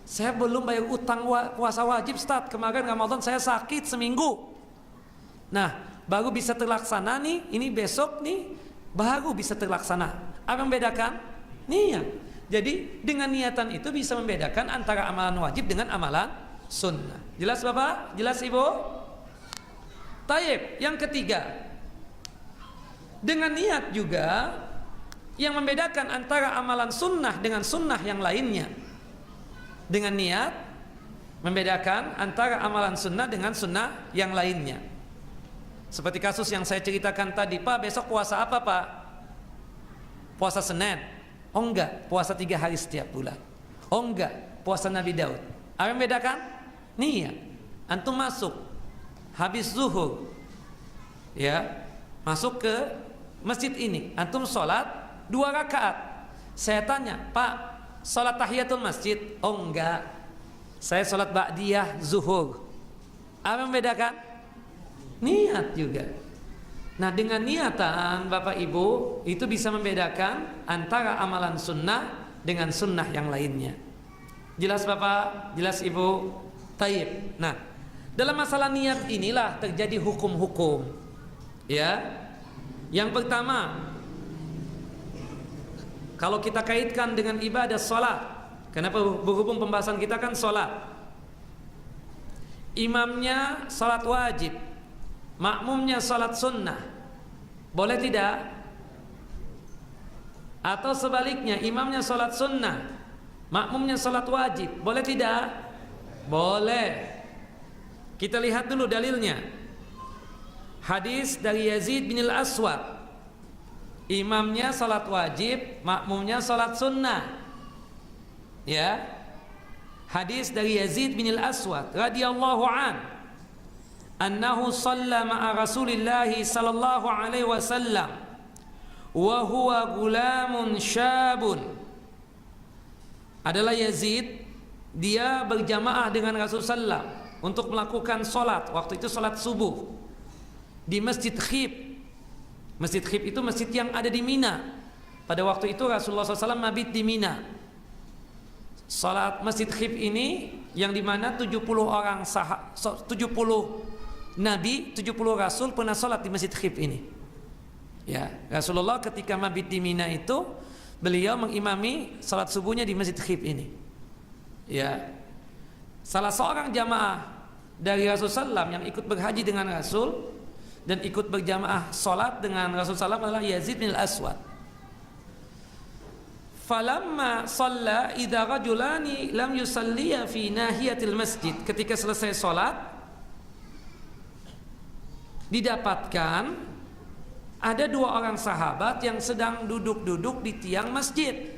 saya belum bayar utang puasa wajib Ustaz, kemarin Ramadan saya sakit seminggu. Nah, baru bisa terlaksana nih, ini besok nih baru bisa terlaksana. Apa yang membedakan? Niat. Jadi dengan niatan itu bisa membedakan antara amalan wajib dengan amalan sunnah. Jelas Bapak? Jelas Ibu? Taib. Yang ketiga, dengan niat juga yang membedakan antara amalan sunnah dengan sunnah yang lainnya. Dengan niat membedakan antara amalan sunnah dengan sunnah yang lainnya. Seperti kasus yang saya ceritakan tadi, Pak besok puasa apa Pak? Puasa Senin? Oh enggak, puasa 3 hari setiap bulan. Oh enggak, puasa Nabi Daud. Apa yang membedakan? Niat. Antum masuk habis zuhur, ya, masuk ke masjid ini, antum sholat 2 rakaat. Saya tanya, Pak, sholat tahiyatul masjid? Oh enggak, saya sholat ba'diyah zuhur. Apa yang membedakan? Niat juga. Nah, dengan niatan Bapak Ibu itu bisa membedakan antara amalan sunnah dengan sunnah yang lainnya. Jelas Bapak? Jelas Ibu? Taib. Nah, dalam masalah niat inilah terjadi hukum-hukum, ya. Yang pertama, kalau kita kaitkan dengan ibadah sholat, kenapa berhubung pembahasan kita kan sholat, imamnya sholat wajib, makmumnya sholat sunnah, boleh tidak? Atau sebaliknya, imamnya sholat sunnah, makmumnya sholat wajib, boleh tidak? Boleh. Kita lihat dulu dalilnya. Hadis dari Yazid bin Al-Aswad, imamnya sholat wajib, makmumnya sholat sunnah, ya. Hadis dari Yazid bin Al-Aswad radhiyallahu an, annahu shalla ma'a Rasulillah sallallahu alaihi wasallam wa huwa gulamun syabun. Adalah Yazid, dia berjamaah dengan Rasulullah sallam untuk melakukan solat. Waktu itu solat subuh di Masjid Khib. Masjid Khib itu masjid yang ada di Mina. Pada waktu itu Rasulullah SAW mabit di Mina. Salat Masjid Khib ini yang dimana 70 nabi, 70 rasul pernah salat di Masjid Khib ini. Ya, Rasulullah ketika mabit di Mina itu beliau mengimami salat subuhnya di Masjid Khib ini. Ya, salah seorang jamaah dari Rasulullah SAW yang ikut berhaji dengan Rasul dan ikut berjamaah salat dengan Rasulullah SAW adalah Yazid bin Al-Aswad. Falamma shalla idza rajulani lam yusalliya fi nahiyatil masjid. Ketika selesai salat didapatkan ada dua orang sahabat yang sedang duduk-duduk di tiang masjid,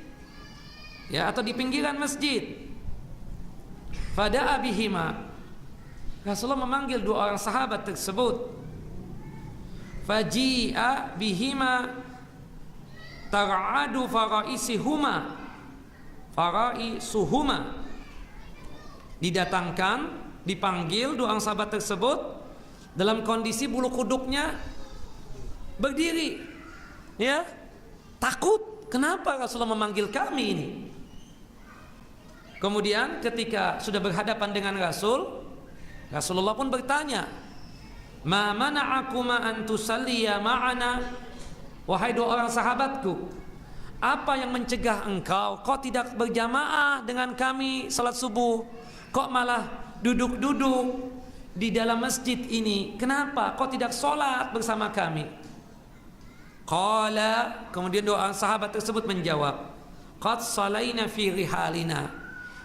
ya, atau di pinggiran masjid. Fada'a bihima, Rasulullah memanggil dua orang sahabat tersebut. Faji'a bihima tar'adu faraisuhuma, didatangkan, dipanggil dua orang sahabat tersebut dalam kondisi bulu kuduknya berdiri, ya, takut. Kenapa Rasulullah memanggil kami ini? Kemudian ketika sudah berhadapan dengan Rasulullah pun bertanya, ma mana'akuma an tusalliya ma'ana. Wahai dua orang sahabatku, apa yang mencegah engkau kok tidak berjamaah dengan kami salat subuh? Kok malah duduk-duduk di dalam masjid ini? Kenapa kok tidak salat bersama kami? Qala, kemudian dua orang sahabat tersebut menjawab, qad salaina fi rihalina.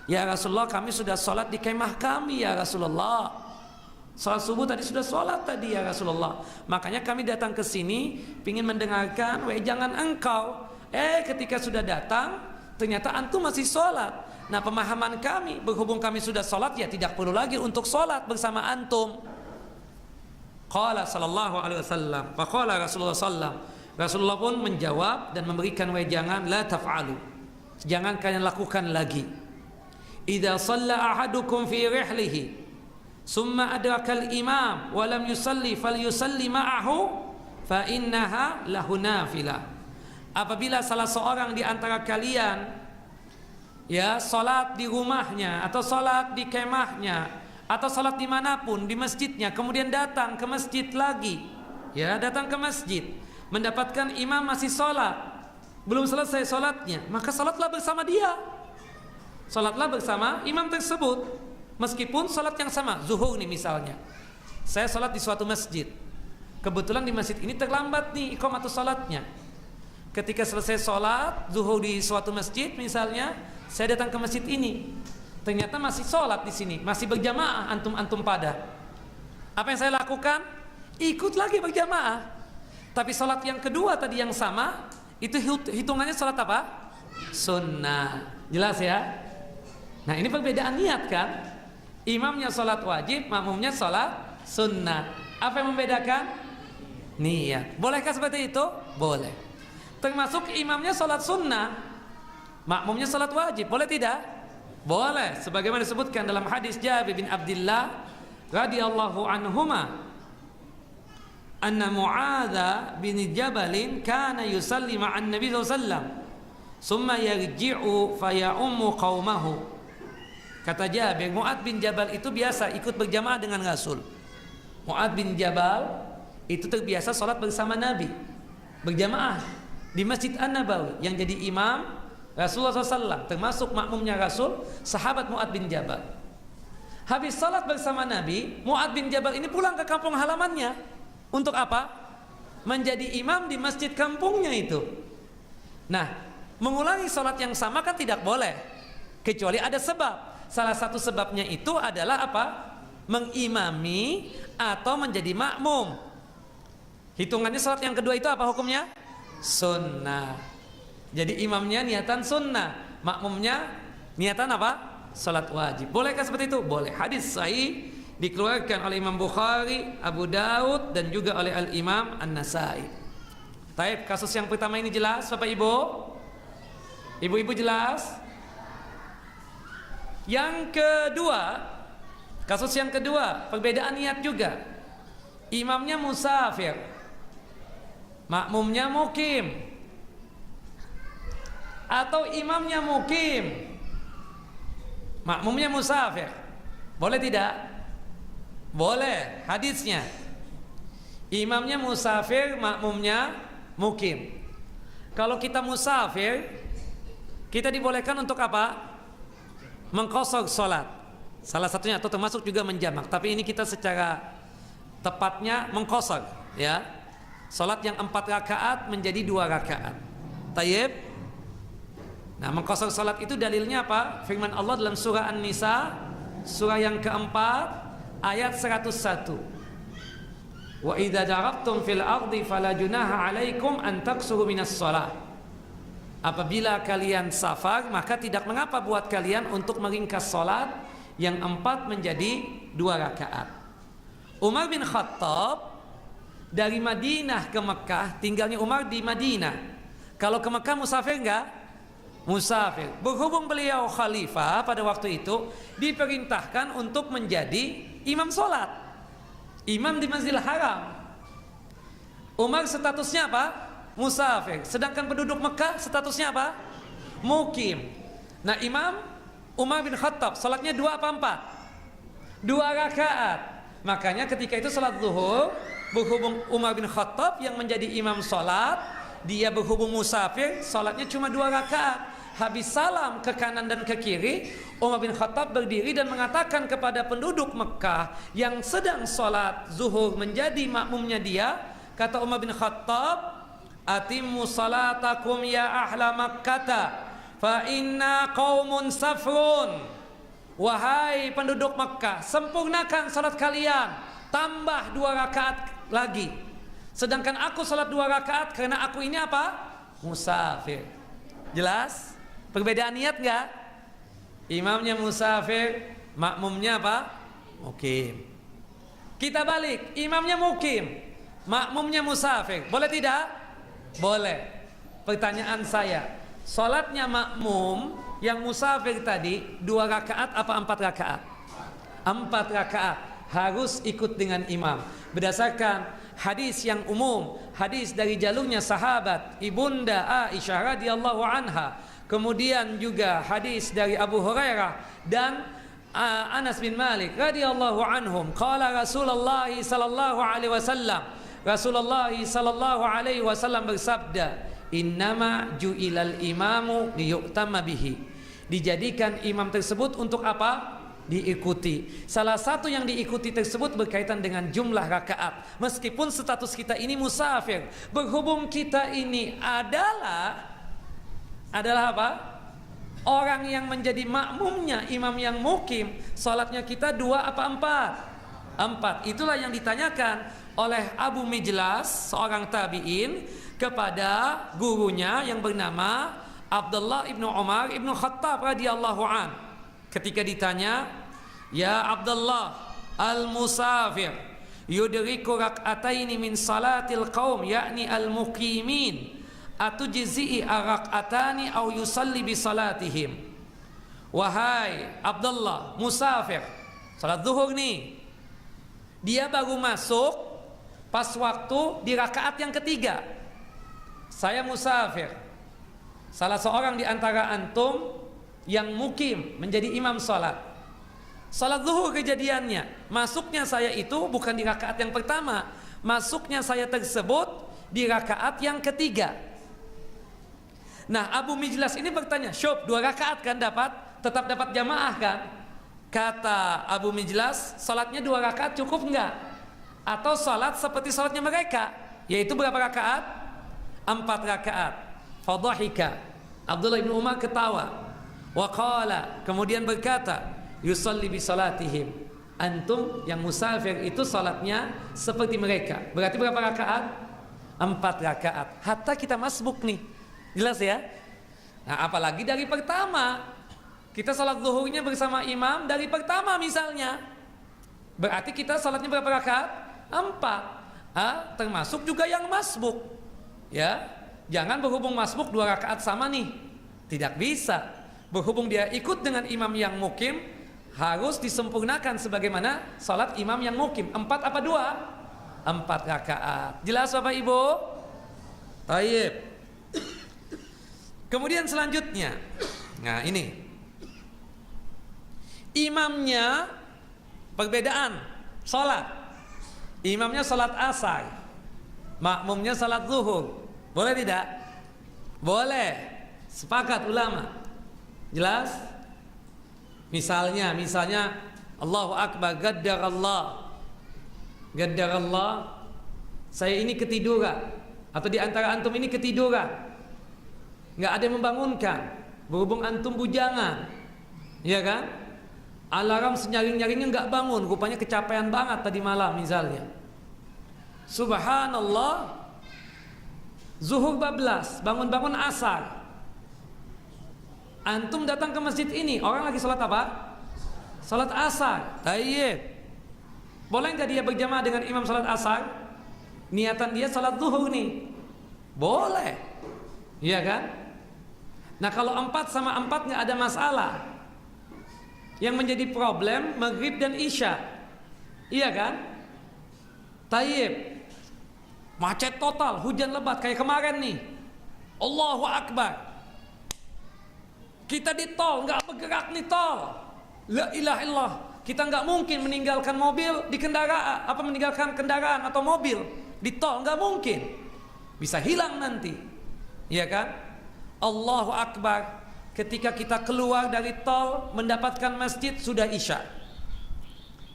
Ya Rasulullah, kami sudah salat di kemah kami ya Rasulullah. Salat subuh tadi sudah sholat tadi ya Rasulullah. Makanya kami datang ke sini ingin mendengarkan wejangan engkau. Ketika sudah datang ternyata antum masih sholat. Nah, pemahaman kami, berhubung kami sudah sholat, ya tidak perlu lagi untuk sholat bersama antum. Qala sallallahu alaihi wasallam, faqala Rasulullah sallam. Rasulullah pun menjawab dan memberikan wejangan, la taf'alu, jangan kalian lakukan lagi. Idza shalla ahadukum fi rihlihi summa adrakal imam wa lam yusalli falyusalli ma'ahu fa innaha lahu nafilah. Apabila salah seorang di antara kalian, ya, salat di rumahnya atau salat di kemahnya atau salat dimanapun di masjidnya, kemudian datang ke masjid lagi, ya, datang ke masjid mendapatkan imam masih salat, belum selesai salatnya, maka salatlah bersama dia, salatlah bersama imam tersebut. Meskipun salat yang sama, zuhur nih misalnya, saya salat di suatu masjid, kebetulan di masjid ini terlambat nih iqamatus salatnya. Ketika selesai salat zuhur di suatu masjid misalnya, saya datang ke masjid ini, ternyata masih salat di sini, masih berjamaah antum pada. Apa yang saya lakukan? Ikut lagi berjamaah. Tapi salat yang kedua tadi yang sama, itu hitungannya salat apa? Sunnah. Jelas ya? Nah, ini perbedaan niat kan? Imamnya sholat wajib, makmumnya sholat sunnah. Apa yang membedakan? Niat. Bolehkah seperti itu? Boleh. Termasuk imamnya sholat sunnah, makmumnya sholat wajib. Boleh tidak? Boleh. Sebagaimana disebutkan dalam hadis Jabir bin Abdullah radhiyallahu anhuma, anna Mu'adz bin Jabalin kana yusalli ma'an Nabi sallallahu alaihi wasallam, summa yarji'u fa ya'ummu qaumahu. Kata Jabir, Mu'adz bin Jabal itu biasa ikut berjamaah dengan Rasul. Mu'adz bin Jabal itu terbiasa sholat bersama Nabi, berjamaah di Masjid An-Nabawi. Yang jadi imam Rasulullah SAW, termasuk makmumnya Rasul, sahabat Mu'adz bin Jabal. Habis sholat bersama Nabi, Mu'adz bin Jabal ini pulang ke kampung halamannya. Untuk apa? Menjadi imam di masjid kampungnya itu. Nah, mengulangi sholat yang sama kan tidak boleh, kecuali ada sebab. Salah satu sebabnya itu adalah apa? Mengimami atau menjadi makmum. Hitungannya salat yang kedua itu apa hukumnya? Sunnah. Jadi imamnya niatan sunnah, makmumnya niatan apa? Salat wajib. Bolehkah seperti itu? Boleh. Hadis sahih dikeluarkan oleh Imam Bukhari, Abu Daud dan juga oleh Al-Imam An-Nasai. Taib, kasus yang pertama ini jelas Bapak Ibu? Ibu-ibu jelas? Yang kedua, kasus yang kedua, perbedaan niat juga. Imamnya musafir, makmumnya mukim, atau imamnya mukim, makmumnya musafir. Boleh tidak? Boleh. Hadisnya, imamnya musafir, makmumnya mukim. Kalau kita musafir, kita dibolehkan untuk apa? Mengqashar salat. Salah satunya atau termasuk juga menjamak. Tapi ini kita secara tepatnya mengqashar, ya. Salat yang 4 rakaat menjadi 2 rakaat. Tayyib. Nah, mengqashar salat itu dalilnya apa? Firman Allah dalam surah An-Nisa, surah yang keempat, ayat 101. Wa idza darabtum fil ardi fala junaha 'alaikum an taqsuru minas shalah. Apabila kalian safar, maka tidak mengapa buat kalian untuk meringkas salat yang 4 menjadi 2 rakaat. Umar bin Khattab dari Madinah ke Mekah, tinggalnya Umar di Madinah. Kalau ke Mekah musafir enggak? Musafir. Berhubung beliau khalifah pada waktu itu, diperintahkan untuk menjadi imam salat, imam di Masjidil Haram. Umar statusnya apa? Musafir. Sedangkan penduduk Mekah statusnya apa? Mukim. Nah, Imam Umar bin Khattab salatnya 2 apa 4? 2 rakaat. Makanya ketika itu salat zuhur, berhubung Umar bin Khattab yang menjadi imam salat, dia berhubung musafir, salatnya cuma 2 rakaat. Habis salam ke kanan dan ke kiri, Umar bin Khattab berdiri dan mengatakan kepada penduduk Mekah yang sedang salat zuhur menjadi makmumnya dia, kata Umar bin Khattab, atimmu salatakum ya ahla Makkata fa inna qaumun safrun. Wahai penduduk Makkah, sempurnakan salat kalian, tambah 2 rakaat lagi. Sedangkan aku salat 2 rakaat karena aku ini apa? Musafir. Jelas? Perbedaan niat enggak? Imamnya musafir, makmumnya apa? Mukim. Kita balik, imamnya mukim, makmumnya musafir. Boleh tidak? Boleh. Pertanyaan saya, salatnya makmum yang musafir tadi 2 rakaat apa 4 rakaat? 4 rakaat. Harus ikut dengan imam. Berdasarkan hadis yang umum, hadis dari jalurnya sahabat Ibunda Aisyah radhiyallahu anha, kemudian juga hadis dari Abu Hurairah dan Anas bin Malik radhiyallahu anhum, qala Rasulullah sallallahu alaihi wasallam, Rasulullah sallallahu alaihi wasallam bersabda, innama ju'ilal imamu liyu'tamma bihi. Dijadikan imam tersebut untuk apa? Diikuti. Salah satu yang diikuti tersebut berkaitan dengan jumlah rakaat. Meskipun status kita ini musafir, berhubung kita ini adalah apa? Orang yang menjadi makmumnya imam yang mukim, salatnya kita 2 apa 4? 4. Itulah yang ditanyakan oleh Abu Mijlas, seorang tabi'in, kepada gurunya yang bernama Abdullah ibnu Umar ibnu Khattab radhiyallahu an. Ketika ditanya, ya Abdullah, al-musafir yudriku rak'ataini min salatil qaum yakni al-muqimin atujzi'i rak'atani aw yusalli bi salatihim. Wahai Abdullah, musafir, salat zuhur nih, dia baru masuk pas waktu di rakaat yang ketiga. Saya musafir, salah seorang di antara antum yang mukim menjadi imam salat. Salat zuhur kejadiannya, masuknya saya itu bukan di rakaat yang pertama, masuknya saya tersebut di rakaat yang ketiga. Nah, Abu Mijlas ini bertanya, "Syub, 2 rakaat kan tetap dapat jamaah kan?" Kata Abu Mijlas, salatnya 2 rakaat cukup enggak? Atau salat seperti salatnya mereka, yaitu berapa rakaat? 4 rakaat. Fadhahika. Abdullah bin Umar ketawa. Wa qala, kemudian berkata, yusalli bi salatihim. Antum yang musafir itu salatnya seperti mereka. Berarti berapa rakaat? 4 rakaat. Hatta kita masbuk nih. Jelas ya? Nah, apalagi dari pertama. Kita salat zuhurnya bersama imam dari pertama misalnya, berarti kita salatnya berapa rakaat? 4. Termasuk juga yang masbuk. Ya, jangan berhubung masbuk 2 rakaat sama nih. Tidak bisa. Berhubung dia ikut dengan imam yang mukim, harus disempurnakan sebagaimana salat imam yang mukim. 4 apa 2? 4 rakaat. Jelas Bapak Ibu? Taib. Kemudian selanjutnya, nah ini imamnya perbedaan salat. Imamnya salat asar, makmumnya salat zuhur. Boleh tidak? Boleh. Sepakat ulama. Jelas? Misalnya Allahu Akbar, gaddar Allah, saya ini ketiduran, atau di antara antum ini ketiduran, nggak ada yang membangunkan, berhubung antum bujangan, ya kan? Alarm senyaring-nyaringnya nggak bangun, rupanya kecapean banget tadi malam misalnya. Subhanallah, zuhur bablas, bangun-bangun asar. Antum datang ke masjid ini, orang lagi salat apa? Salat asar. Tayyib. Boleh nggak dia berjamaah dengan imam salat asar? Niatan dia salat zuhur nih. Boleh. Iya kan? Nah kalau 4 sama 4 nggak ada masalah. Yang menjadi problem maghrib dan isya. Iya kan? Tayyib. Macet total, hujan lebat kayak kemarin nih. Allahu Akbar. Kita di tol, nggak bergerak nih tol. La ilaha illallah. Kita nggak mungkin meninggalkan mobil di kendaraan, meninggalkan kendaraan atau mobil di tol, nggak mungkin. Bisa hilang nanti, ya kan? Allahu Akbar. Ketika kita keluar dari tol mendapatkan masjid sudah isya.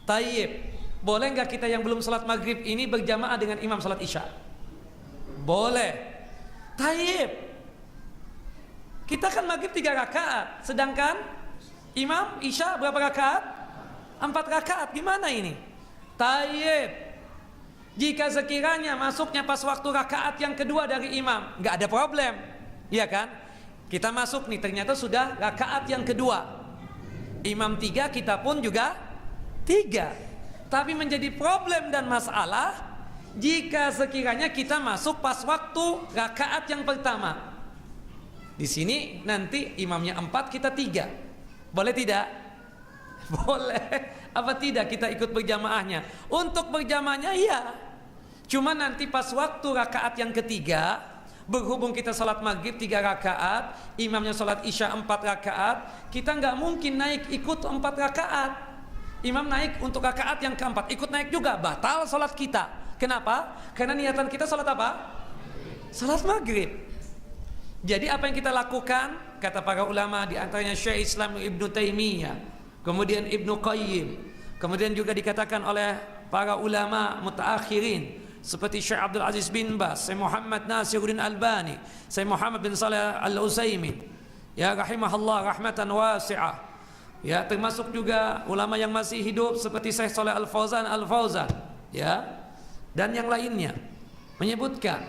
Tayyib. Boleh nggak kita yang belum salat maghrib ini berjamaah dengan imam salat isya? Boleh. Tayyib. Kita kan maghrib 3 rakaat, sedangkan imam isya berapa rakaat? 4 rakaat. Gimana ini? Tayyib. Jika sekiranya masuknya pas waktu rakaat yang kedua dari imam, nggak ada problem, iya kan? Kita masuk nih, ternyata sudah rakaat yang kedua. Imam 3, kita pun juga 3. Tapi menjadi problem dan masalah jika sekiranya kita masuk pas waktu rakaat yang pertama. Di sini nanti imamnya 4, kita 3. Boleh tidak? Boleh. Apa tidak kita ikut berjamaahnya? Untuk berjamaahnya iya. Cuma nanti pas waktu rakaat yang ketiga, berhubung kita salat maghrib 3 rakaat, imamnya salat isya 4 rakaat, kita nggak mungkin naik ikut 4 rakaat. Imam naik untuk rakaat yang keempat, ikut naik juga, batal salat kita. Kenapa? Karena niatan kita salat apa? Salat maghrib. Jadi apa yang kita lakukan? Kata para ulama, di antaranya Syekh Islam Ibnu Taimiyah, kemudian Ibnu Qayyim, kemudian juga dikatakan oleh para ulama mutaakhirin seperti Syekh Abdul Aziz bin Baz, Syekh Muhammad Nasiruddin Albani, Syekh Muhammad bin Shalih Al-Utsaimin, ya rahimahullah rahmatan wasi'ah. Ya, termasuk juga ulama yang masih hidup seperti Syekh Shalih Al-Fauzan, ya, dan yang lainnya menyebutkan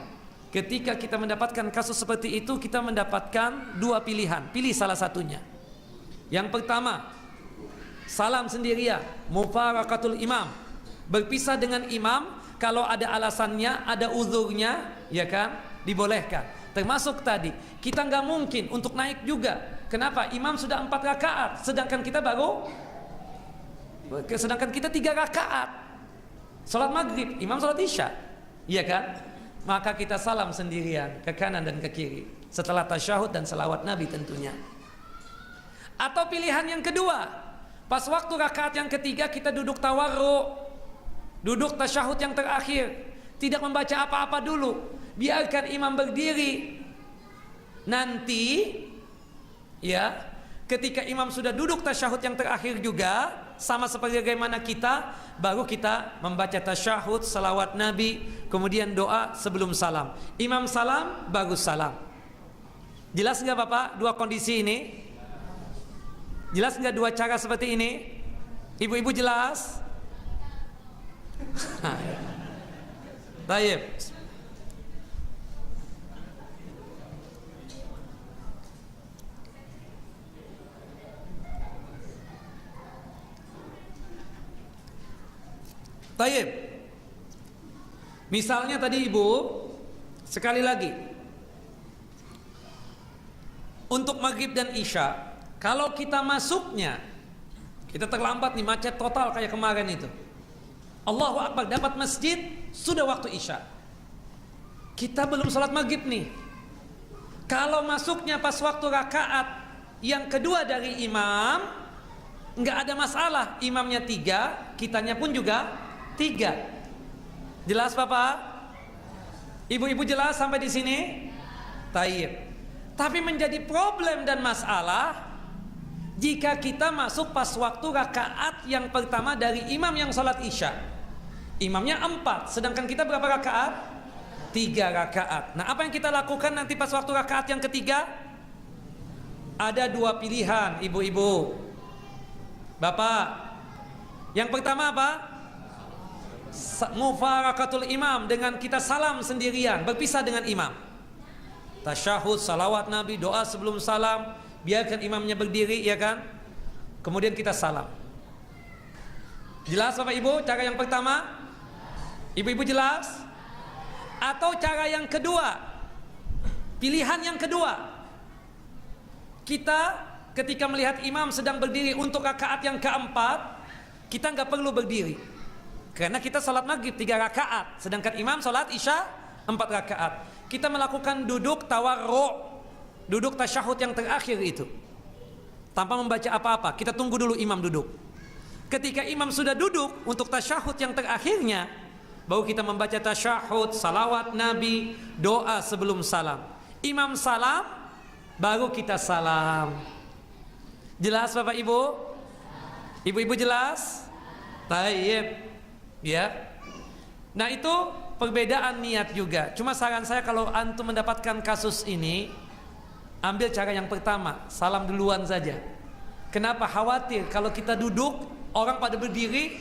ketika kita mendapatkan kasus seperti itu, kita mendapatkan 2 pilihan. Pilih salah satunya. Yang pertama, salam sendirian, mufaraqatul imam, berpisah dengan imam. Kalau ada alasannya, ada uzurnya, ya kan, dibolehkan. Termasuk tadi, kita nggak mungkin untuk naik juga. Kenapa? Imam sudah 4 rakaat, sedangkan kita 3 rakaat. Salat maghrib, imam salat isya, iya kan? Maka kita salam sendirian ke kanan dan ke kiri setelah tasyahud dan salawat Nabi tentunya. Atau pilihan yang kedua, pas waktu rakaat yang ketiga kita duduk tawarruk, duduk tasyahud yang terakhir, tidak membaca apa-apa dulu, biarkan imam berdiri. Nanti ya, ketika imam sudah duduk tasyahud yang terakhir juga, sama seperti bagaimana kita, baru kita membaca tasyahud, salawat Nabi, kemudian doa sebelum salam. Imam salam, bagus salam. Jelas nggak Bapak 2 kondisi ini? Jelas nggak 2 cara seperti ini? Ibu-ibu jelas? Baik. Taib. Misalnya tadi Ibu, sekali lagi, untuk maghrib dan isya, kalau kita masuknya, kita terlambat nih, macet total kayak kemarin itu, Allahu Akbar, dapat masjid, sudah waktu isya, kita belum sholat maghrib nih. Kalau masuknya pas waktu rakaat yang kedua dari imam, nggak ada masalah, imamnya 3, kitanya pun juga 3. Jelas Bapak? Ibu-ibu jelas sampai di sini? Taib. Tapi menjadi problem dan masalah jika kita masuk pas waktu rakaat yang pertama dari imam yang sholat isya. Imamnya 4, sedangkan kita berapa rakaat? 3 rakaat. Nah, apa yang kita lakukan nanti pas waktu rakaat yang ketiga? Ada 2 pilihan, ibu-ibu, bapak. Yang pertama apa? Mufarakatul imam, dengan kita salam sendirian, berpisah dengan imam. Tasyahud, salawat Nabi, doa sebelum salam, biarkan imamnya berdiri, ya kan? Kemudian kita salam. Jelas Bapak Ibu cara yang pertama? Ibu-ibu jelas? Atau cara yang kedua, pilihan yang kedua, kita ketika melihat imam sedang berdiri untuk rakaat yang keempat, kita nggak perlu berdiri, karena kita sholat maghrib 3 rakaat, sedangkan imam sholat isya 4 rakaat. Kita melakukan duduk tawarru', duduk tasyahud yang terakhir itu, tanpa membaca apa-apa. Kita tunggu dulu imam duduk. Ketika imam sudah duduk untuk tasyahud yang terakhirnya, baru kita membaca tasyahud, salawat Nabi, doa sebelum salam. Imam salam, baru kita salam. Jelas Bapak Ibu? Ibu-ibu jelas? Taib. Ya. Nah, itu perbedaan niat juga. Cuma saran saya kalau antum mendapatkan kasus ini, ambil cara yang pertama, salam duluan saja. Kenapa? Khawatir kalau kita duduk, orang pada berdiri,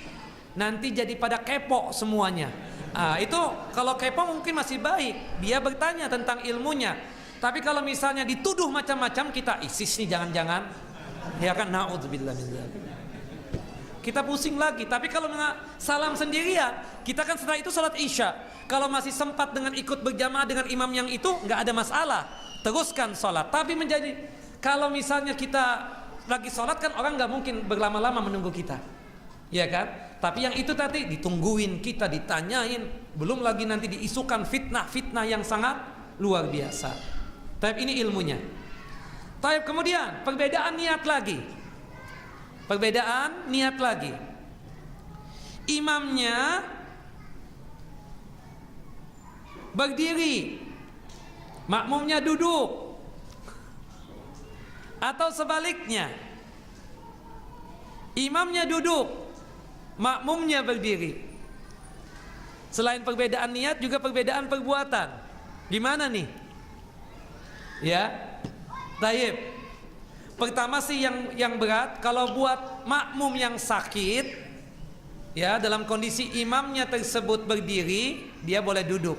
nanti jadi pada kepo semuanya. Itu kalau kepo mungkin masih baik, dia bertanya tentang ilmunya. Tapi kalau misalnya dituduh macam-macam, kita ISIS nih jangan-jangan, ya kan, naudzubillah min dzalik. Kita pusing lagi. Tapi kalau salam sendirian, kita kan setelah itu sholat isya. Kalau masih sempat dengan ikut berjamaah dengan imam yang itu, nggak ada masalah, teruskan sholat. Tapi menjadi, kalau misalnya kita lagi sholat kan orang nggak mungkin berlama-lama menunggu kita, ya kan? Tapi yang itu tadi ditungguin, kita ditanyain, belum lagi nanti diisukan fitnah-fitnah yang sangat luar biasa. Tapi ini ilmunya. Tapi kemudian perbedaan niat lagi. Perbedaan niat lagi. Imamnya berdiri, makmumnya duduk, atau sebaliknya, imamnya duduk, makmumnya berdiri. Selain perbedaan niat juga perbedaan perbuatan. Gimana nih? Ya, taib. Pertama sih yang berat, kalau buat makmum yang sakit, ya, dalam kondisi imamnya tersebut berdiri, dia boleh duduk.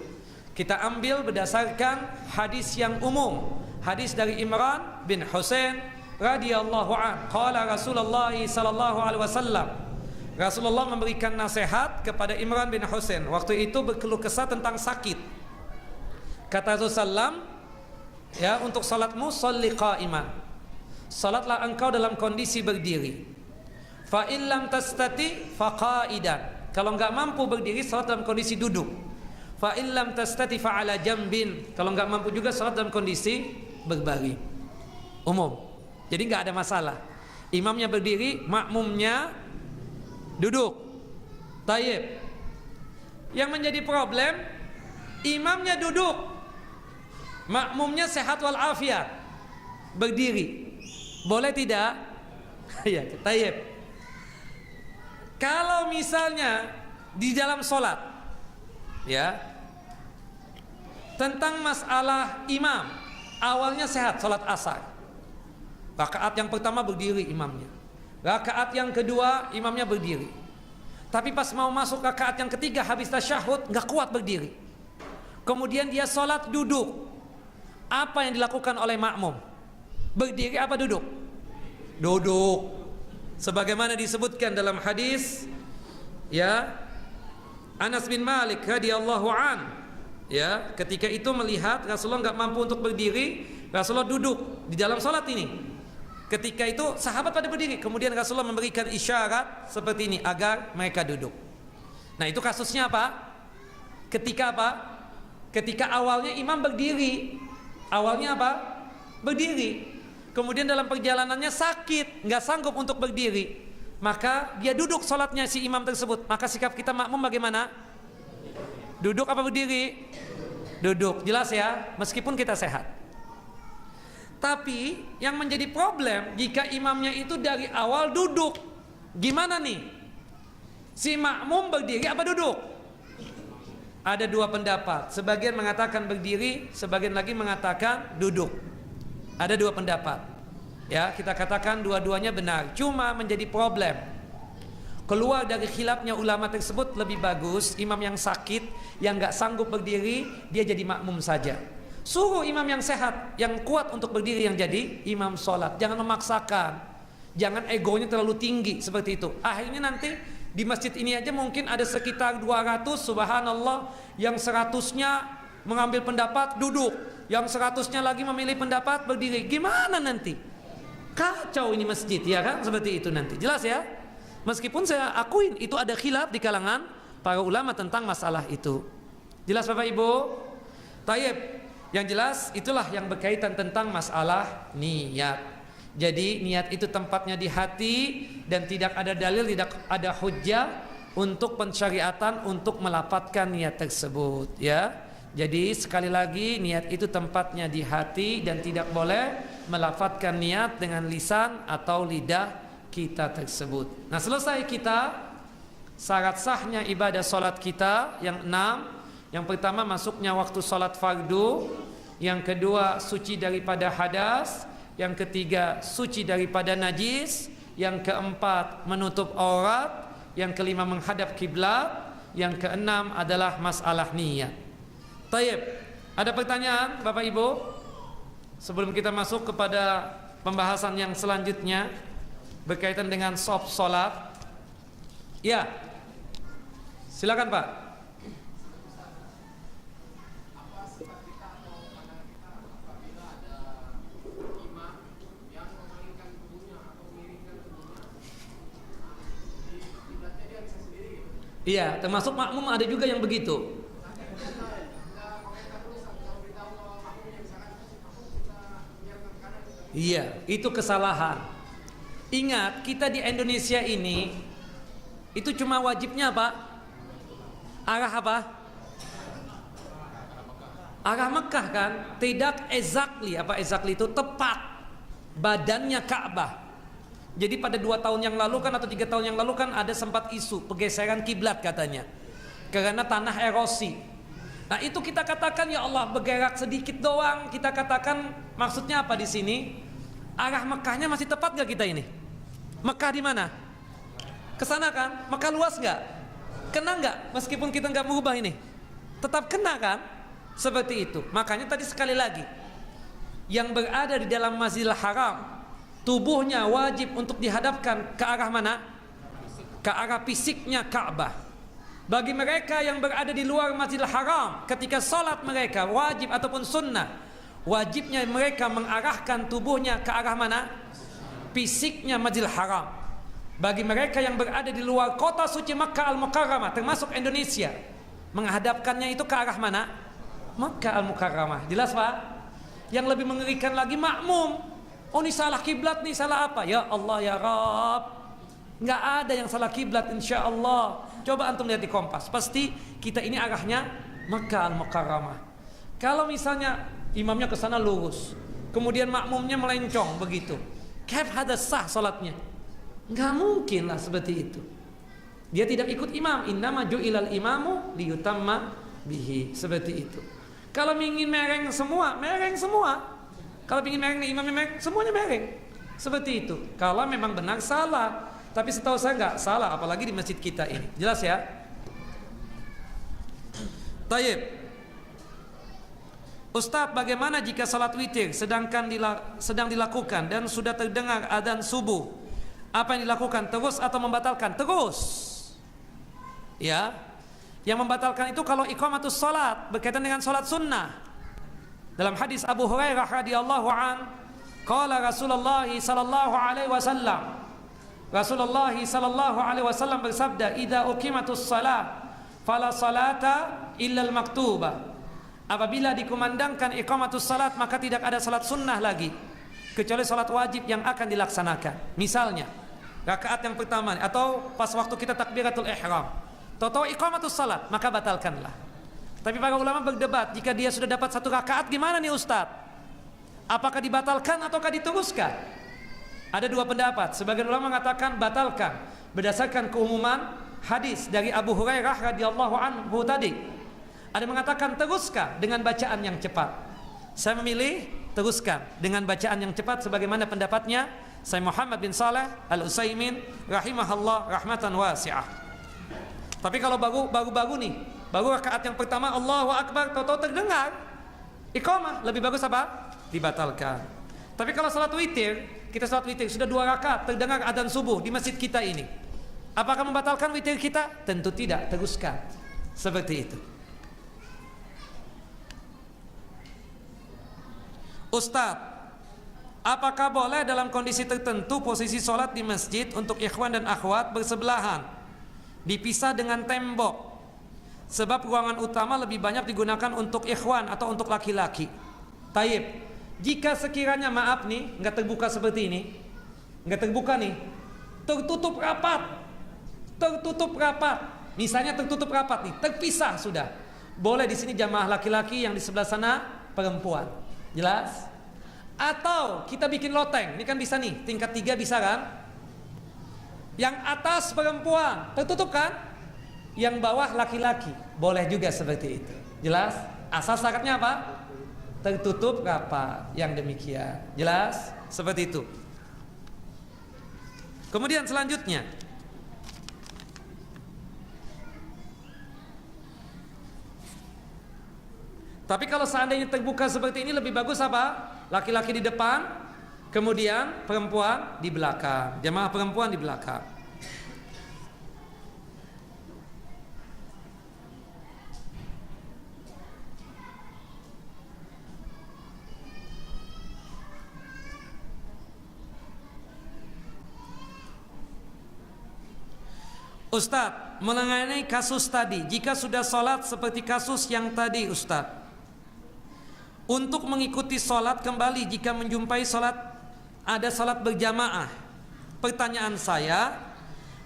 Kita ambil berdasarkan hadis yang umum, hadis dari Imran bin Husain radhiyallahu an. Qala Rasulullah sallallahu alaihi wasallam. Rasulullah memberikan nasihat kepada Imran bin Husain. Waktu itu berkeluh kesah tentang sakit. Kata Rasulullah, ya, untuk salatmu sholli qa'iman. Salatlah engkau dalam kondisi berdiri. Fa in lam tastati fa qa'idan. Kalau enggak mampu berdiri, salat dalam kondisi duduk. Fa in lam tastati fa ala jambin. Kalau enggak mampu juga salat dalam kondisi berbaring. Umum. Jadi enggak ada masalah. Imamnya berdiri, makmumnya duduk. Tayyib. Yang menjadi problem, imamnya duduk, makmumnya sehat walafiat, berdiri. Boleh tidak? Ya, tayyib. Kalau misalnya di dalam sholat, ya, tentang masalah imam, awalnya sehat sholat asar, rakaat yang pertama berdiri imamnya, rakaat yang kedua imamnya berdiri. Tapi pas mau masuk rakaat yang ketiga habis tasyahud nggak kuat berdiri. Kemudian dia sholat duduk. Apa yang dilakukan oleh makmum? Berdiri apa duduk? Duduk. Sebagaimana disebutkan dalam hadis, ya, Anas bin Malik radhiyallahu an, ya, ketika itu melihat Rasulullah nggak mampu untuk berdiri, Rasulullah duduk di dalam sholat ini. Ketika itu sahabat pada berdiri, kemudian Rasulullah memberikan isyarat seperti ini agar mereka duduk. Nah, itu kasusnya apa? Ketika apa? Ketika awalnya imam berdiri, awalnya apa? Berdiri. Kemudian dalam perjalanannya sakit, nggak sanggup untuk berdiri, maka dia duduk sholatnya si imam tersebut. Maka sikap kita makmum bagaimana? Duduk apa berdiri? Duduk, jelas ya, meskipun kita sehat. Tapi yang menjadi problem jika imamnya itu dari awal duduk, gimana nih? Si makmum berdiri apa duduk? Ada dua pendapat, sebagian mengatakan berdiri, sebagian lagi mengatakan duduk. Ada dua pendapat, ya, kita katakan dua-duanya benar. Cuma menjadi problem, keluar dari khilafnya ulama tersebut lebih bagus imam yang sakit, yang nggak sanggup berdiri, dia jadi makmum saja. Suruh imam yang sehat, yang kuat untuk berdiri yang jadi imam sholat. Jangan memaksakan, jangan egonya terlalu tinggi seperti itu. Akhirnya nanti di masjid ini aja mungkin ada sekitar 200, subhanallah, yang 100-nya mengambil pendapat duduk, yang 100-nya lagi memilih pendapat berdiri. Gimana nanti? Kacau ini masjid, ya kan? Seperti itu nanti. Jelas ya? Meskipun saya akuin itu ada khilaf di kalangan para ulama tentang masalah itu. Jelas Bapak Ibu? Tayyib. Yang jelas itulah yang berkaitan tentang masalah niat. Jadi niat itu tempatnya di hati dan tidak ada dalil, tidak ada hujjah untuk pensyariatan untuk melafadzkan niat tersebut, ya. Jadi sekali lagi niat itu tempatnya di hati dan tidak boleh melafadzkan niat dengan lisan atau lidah kita tersebut. Nah, selesai kita syarat sahnya ibadah solat kita yang 6. Yang pertama masuknya waktu solat fardu, yang kedua suci daripada hadas, yang ketiga suci daripada najis, yang keempat menutup aurat, yang kelima menghadap kiblat, yang keenam adalah masalah niat. Tayyib, ada pertanyaan Bapak Ibu sebelum kita masuk kepada pembahasan yang selanjutnya berkaitan dengan sop solat? Ya, silakan Pak. Iya, termasuk makmum ada juga yang begitu. Iya, itu kesalahan. Ingat, kita di Indonesia ini itu cuma wajibnya apa? Arah apa? Arah Mekah kan? Tidak exactly, apa exactly itu tepat badannya Ka'bah. Jadi pada 2 tahun yang lalu kan atau 3 tahun yang lalu kan ada sempat isu pergeseran kiblat katanya karena tanah erosi. Nah, itu kita katakan ya Allah bergerak sedikit doang, kita katakan maksudnya apa di sini? Arah Mekahnya masih tepat gak kita ini? Mekah di mana? Kesana kan? Mekah luas gak? Kena gak? Meskipun kita gak merubah ini, tetap kena kan? Seperti itu. Makanya tadi sekali lagi, yang berada di dalam Masjidil Haram tubuhnya wajib untuk dihadapkan ke arah mana? Ke arah fisiknya Ka'bah. Bagi mereka yang berada di luar Masjidil Haram, ketika sholat mereka wajib ataupun sunnah, wajibnya mereka mengarahkan tubuhnya ke arah mana? Fisiknya Masjidil Haram. Bagi mereka yang berada di luar kota suci Makkah Al-Mukarramah, termasuk Indonesia, menghadapkannya itu ke arah mana? Makkah Al-Mukarramah. Jelas Pak? Yang lebih mengerikan lagi makmum. Oh, ini salah kiblat nih, salah apa? Ya Allah ya Rabb, nggak ada yang salah kiblat insya Allah. Coba antum lihat di Kompas, pasti kita ini arahnya Makkah Al-Mukarramah. Kalau misalnya imamnya ke sana lurus, kemudian makmumnya melencong begitu, kaif hada sah salatnya? Nggak mungkin lah seperti itu. Dia tidak ikut imam. Innama ju'ilal imamu liyutamma bihi. Seperti itu. Kalau ingin mereng semua, mereng semua. Kalau ingin mereng nih imamnya mereng, semuanya mereng. Seperti itu. Kalau memang benar salah, tapi setahu saya nggak salah, apalagi di masjid kita ini. Jelas ya? Tayyib. Ustaz, bagaimana jika salat witir sedang dilakukan dan sudah terdengar adzan subuh? Apa yang dilakukan? Terus atau membatalkan? Terus. Ya. Yang membatalkan itu kalau iqamatus salat berkaitan dengan salat sunnah. Dalam hadis Abu Hurairah radhiyallahu an, qala Rasulullah sallallahu alaihi wasallam, Rasulullah sallallahu alaihi wasallam bersabda, "Idza uqimatus shalah fala salata illa al-maktubah." Apabila dikumandangkan iqamatus salat, maka tidak ada salat sunnah lagi kecuali salat wajib yang akan dilaksanakan. Misalnya rakaat yang pertama atau pas waktu kita takbiratul ihram, tahu iqamatus salat, maka batalkanlah. Tapi para ulama berdebat, jika dia sudah dapat satu rakaat gimana nih Ustaz? Apakah dibatalkan ataukah diteruskan? Ada dua pendapat. Sebagian ulama mengatakan batalkan berdasarkan keumuman hadis dari Abu Hurairah radhiyallahu anhu tadi. Ada mengatakan teruskan dengan bacaan yang cepat. Saya memilih teruskan dengan bacaan yang cepat sebagaimana pendapatnya Syekh Muhammad bin Shalih Al-Utsaimin rahimahullah rahmatan wasi'ah. Tapi kalau baru nih, baru rakaat yang pertama Allahu Akbar, tahu-tahu terdengar iqamah, lebih bagus apa? Dibatalkan. Tapi kalau salat witir, kita salat witir sudah 2 rakaat terdengar adzan subuh di masjid kita ini, apakah membatalkan witir kita? Tentu tidak, teruskan seperti itu. Ustadz, apakah boleh dalam kondisi tertentu posisi sholat di masjid untuk ikhwan dan akhwat bersebelahan, dipisah dengan tembok, sebab ruangan utama lebih banyak digunakan untuk ikhwan atau untuk laki-laki? Taib, jika sekiranya maaf nih, nggak terbuka seperti ini, nggak terbuka nih, tertutup rapat, misalnya tertutup rapat nih, terpisah sudah, boleh di sini jamaah laki-laki, yang di sebelah sana perempuan. Jelas? Atau kita bikin loteng, ini kan bisa nih, tingkat 3 bisa kan? Yang atas perempuan, tertutup kan? Yang bawah laki-laki, boleh juga seperti itu. Jelas? Asal syaratnya apa? Tertutup rapat, yang demikian. Jelas? Seperti itu. Kemudian selanjutnya, tapi kalau seandainya terbuka seperti ini, lebih bagus apa? Laki-laki di depan, kemudian perempuan di belakang, jamaah perempuan di belakang. Ustadz, mengenai kasus tadi, jika sudah sholat seperti kasus yang tadi Ustadz, untuk mengikuti sholat kembali jika menjumpai sholat, ada sholat berjamaah, pertanyaan saya,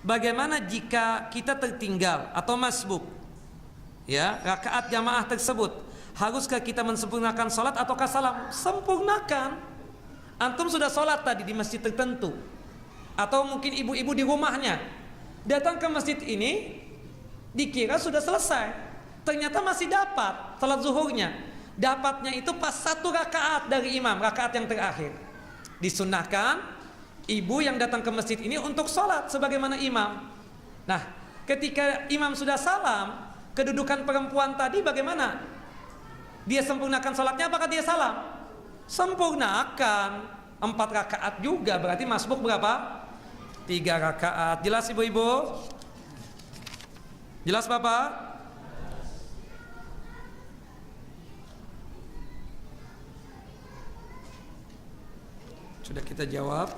bagaimana jika kita tertinggal atau masbuk, ya, rakaat jamaah tersebut, haruskah kita mensempurnakan sholat ataukah salam? Sempurnakan. Antum sudah sholat tadi di masjid tertentu, atau mungkin ibu-ibu di rumahnya datang ke masjid ini, dikira sudah selesai, ternyata masih dapat sholat zuhurnya. Dapatnya itu pas 1 rakaat dari imam, rakaat yang terakhir. Disunnahkan ibu yang datang ke masjid ini untuk sholat sebagaimana imam. Nah, ketika imam sudah salam, kedudukan perempuan tadi bagaimana? Dia sempurnakan sholatnya, apakah dia salam? Sempurnakan. 4 rakaat juga, berarti masbuk berapa? 3 rakaat. Jelas ibu-ibu? Jelas Bapak? Sudah kita jawab.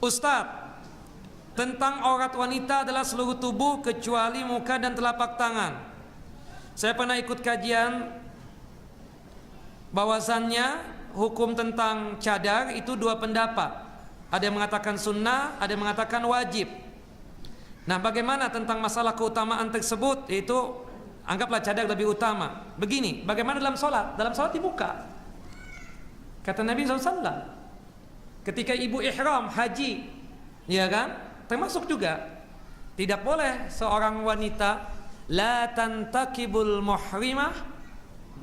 Ustadz, tentang aurat wanita adalah seluruh tubuh kecuali muka dan telapak tangan. Saya pernah ikut kajian bahwasannya hukum tentang cadar itu 2 pendapat. Ada yang mengatakan sunnah, ada yang mengatakan wajib. Nah, bagaimana tentang masalah keutamaan tersebut? Itu anggaplah cadar lebih utama. Begini, bagaimana dalam sholat? Dalam sholat dibuka. Kata Nabi SAW, ketika ibu ihram haji, ya kan, termasuk juga tidak boleh seorang wanita, la tantakibul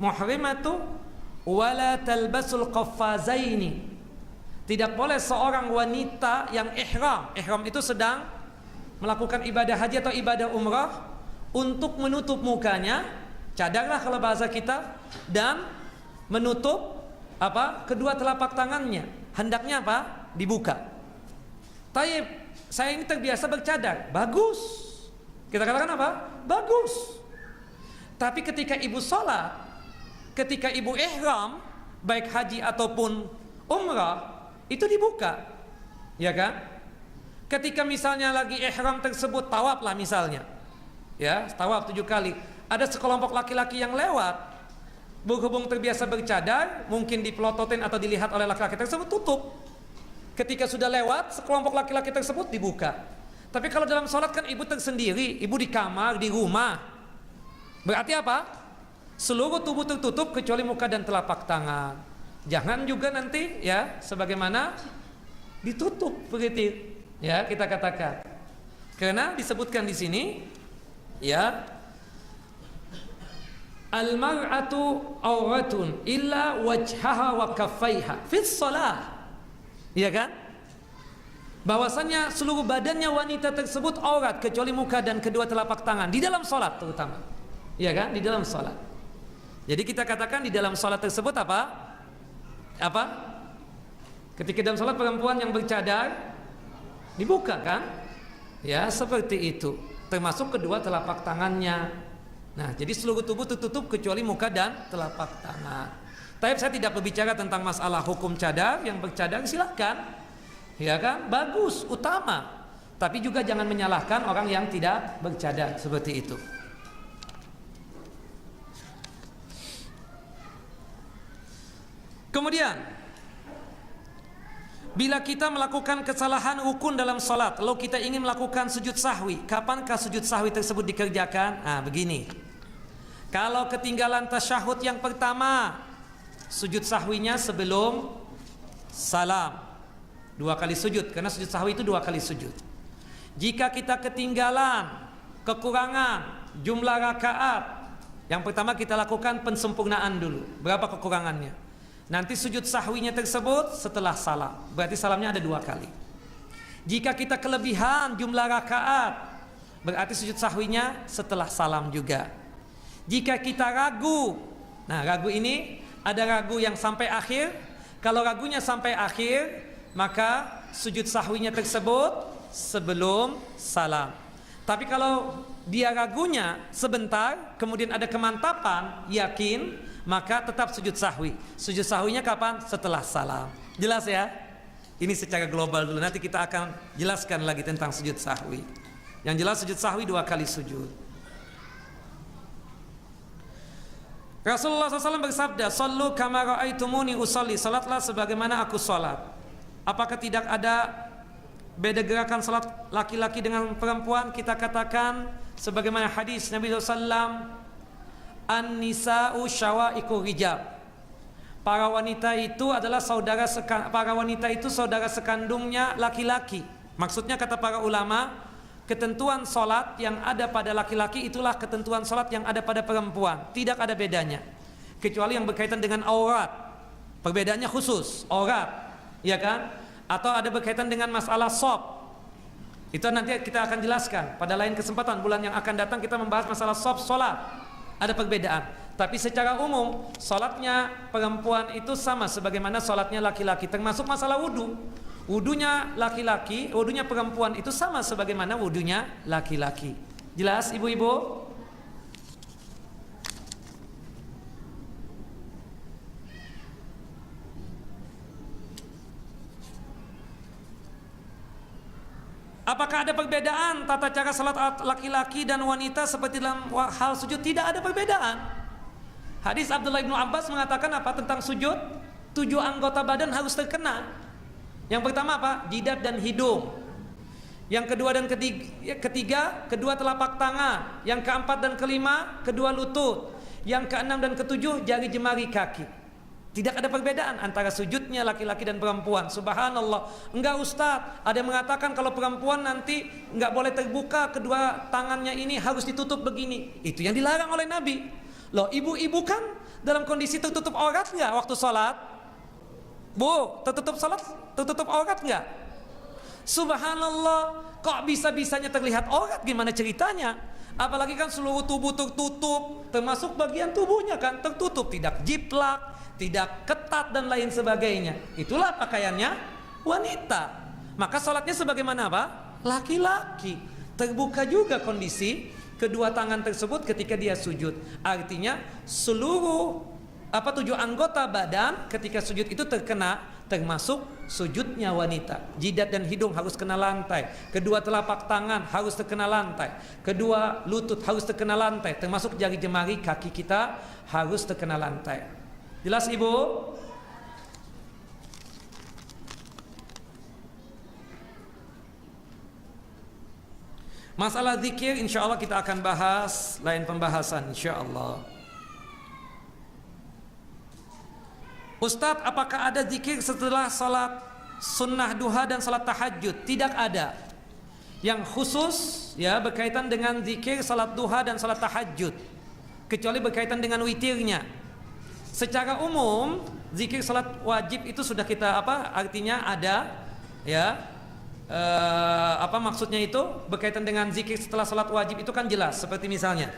muhrimatu wala talbasul qaffazaini. Tidak boleh seorang wanita yang ihram itu sedang melakukan ibadah haji atau ibadah umrah, untuk menutup mukanya, cadarlah kalau bahasa kita, dan menutup apa? Kedua telapak tangannya. Hendaknya apa? Dibuka. Taib, saya ini terbiasa bercadar. Bagus. Kita katakan apa? Bagus. Tapi ketika ibu sholat, ketika ibu ihram, baik haji ataupun umrah, itu dibuka, ya kan? Ketika misalnya lagi ihram tersebut, tawaf lah misalnya, ya, tawaf 7 kali, ada sekelompok laki-laki yang lewat, berhubung terbiasa bercadar, mungkin dipelototin atau dilihat oleh laki-laki tersebut, tutup. Ketika sudah lewat, sekelompok laki-laki tersebut dibuka. Tapi kalau dalam sholat kan ibu tersendiri, ibu di kamar, di rumah, berarti apa? Seluruh tubuh tertutup kecuali muka dan telapak tangan. Jangan juga nanti ya sebagaimana ditutup begitu. Ya, kita katakan. Karena disebutkan di sini ya, al-mar'atu auratun illa wajhaha wa kaffaiha fi shalah. Iya kan? Bahwasanya seluruh badannya wanita tersebut aurat kecuali muka dan kedua telapak tangan di dalam salat terutama. Iya kan? Di dalam salat. Jadi kita katakan di dalam salat tersebut apa? Apa? Ketika dalam salat perempuan yang bercadar dibuka kan? Ya, seperti itu. Termasuk kedua telapak tangannya. Nah, jadi seluruh tubuh tertutup kecuali muka dan telapak tangan. Tapi saya tidak berbicara tentang masalah hukum cadar. Yang bercadar silakan. Ya kan? Bagus, utama. Tapi juga jangan menyalahkan orang yang tidak bercadar seperti itu. Kemudian, bila kita melakukan kesalahan rukun dalam salat, lalu kita ingin melakukan sujud sahwi, kapankah sujud sahwi tersebut dikerjakan? Nah, begini. Kalau ketinggalan tasyahud yang pertama, sujud sahwinya sebelum salam. 2 kali sujud, karena sujud sahwi itu 2 kali sujud. Jika kita ketinggalan, kekurangan jumlah rakaat, yang pertama kita lakukan pensempurnaan dulu. Berapa kekurangannya? Nanti sujud sahwinya tersebut setelah salam. Berarti salamnya ada 2 kali. Jika kita kelebihan jumlah rakaat, berarti sujud sahwinya setelah salam juga. Jika kita ragu, nah ragu ini ada ragu yang sampai akhir. Kalau ragunya sampai akhir, maka sujud sahwinya tersebut sebelum salam. Tapi kalau dia ragunya sebentar, kemudian ada kemantapan, yakin, maka tetap sujud sahwi. Sujud sahwinya kapan? Setelah salam. Jelas ya? Ini secara global dulu. Nanti kita akan jelaskan lagi tentang sujud sahwi. Yang jelas sujud sahwi 2 kali sujud. Rasulullah SAW bersabda, "Sallu kama ra'aitumuni usalli." Salatlah sebagaimana aku salat. Apakah tidak ada beda gerakan salat laki-laki dengan perempuan? Kita katakan sebagaimana hadis Nabi SAW, "An-nisa'u syawaiqur rijal." Para wanita itu adalah saudara sekandungnya laki-laki. Maksudnya kata para ulama, ketentuan salat yang ada pada laki-laki itulah ketentuan salat yang ada pada perempuan. Tidak ada bedanya. Kecuali yang berkaitan dengan aurat. Perbedaannya khusus, aurat. Ya kan? Atau ada berkaitan dengan masalah shop. Itu nanti kita akan jelaskan pada lain kesempatan. Bulan yang akan datang kita membahas masalah shop salat. Ada perbedaan. Tapi secara umum salatnya perempuan itu sama sebagaimana salatnya laki-laki. Termasuk masalah wudu. Wudunya laki-laki, wudunya perempuan itu sama sebagaimana wudunya laki-laki. Jelas ibu-ibu? Apakah ada perbedaan tata cara salat laki-laki dan wanita seperti dalam hal sujud? Tidak ada perbedaan. Hadis Abdullah bin Abbas mengatakan apa tentang sujud? 7 anggota badan harus terkena. Yang pertama apa? Jidat dan hidung. Yang kedua dan ketiga, kedua telapak tangan. Yang keempat dan kelima, kedua lutut. Yang keenam dan ketujuh, jari jemari kaki. Tidak ada perbedaan antara sujudnya laki-laki dan perempuan. Subhanallah. Enggak Ustaz, ada yang mengatakan kalau perempuan nanti enggak boleh terbuka kedua tangannya ini, harus ditutup begini. Itu yang dilarang oleh Nabi. Loh, ibu-ibu kan dalam kondisi tertutup aurat enggak waktu sholat? Bu, tertutup sholat, tertutup aurat enggak? Subhanallah, kok bisa-bisanya terlihat aurat? Gimana ceritanya? Apalagi kan seluruh tubuh tertutup, termasuk bagian tubuhnya kan tertutup, tidak jiplak, tidak ketat dan lain sebagainya. Itulah pakaiannya wanita. Maka sholatnya sebagaimana apa? Laki-laki. Terbuka juga kondisi kedua tangan tersebut ketika dia sujud. Artinya seluruh 7 anggota badan ketika sujud itu terkena, termasuk sujudnya wanita. Jidat dan hidung harus kena lantai, kedua telapak tangan harus terkena lantai, kedua lutut harus terkena lantai, termasuk jari jemari kaki kita harus terkena lantai. Jelas Ibu? Masalah zikir insya Allah kita akan bahas lain pembahasan insya Allah. Ustadz, apakah ada zikir setelah salat sunnah duha dan salat tahajud? Tidak ada. Yang khusus ya berkaitan dengan zikir salat duha dan salat tahajud, kecuali berkaitan dengan witirnya. Secara umum zikir salat wajib itu sudah kita artinya ada ya. Maksudnya itu berkaitan dengan zikir setelah salat wajib itu kan jelas, seperti misalnya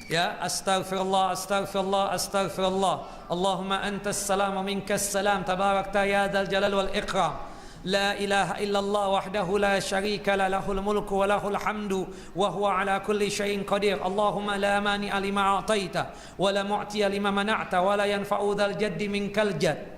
ya, astaghfirullah, astaghfirullah, astaghfirullah, Allahumma antas salam wa minkas salam, tabarakta ya dzal jalal wal ikram, la ilaha illallah wahdahu la syarika la, lahul mulku wa lahul hamdu wa huwa ala kulli syai'in qadir, Allahumma la mani'a lima a'taita wa la mu'tiya lima mana'ta wa la yanfa'u dzal jaddi minkal jadd,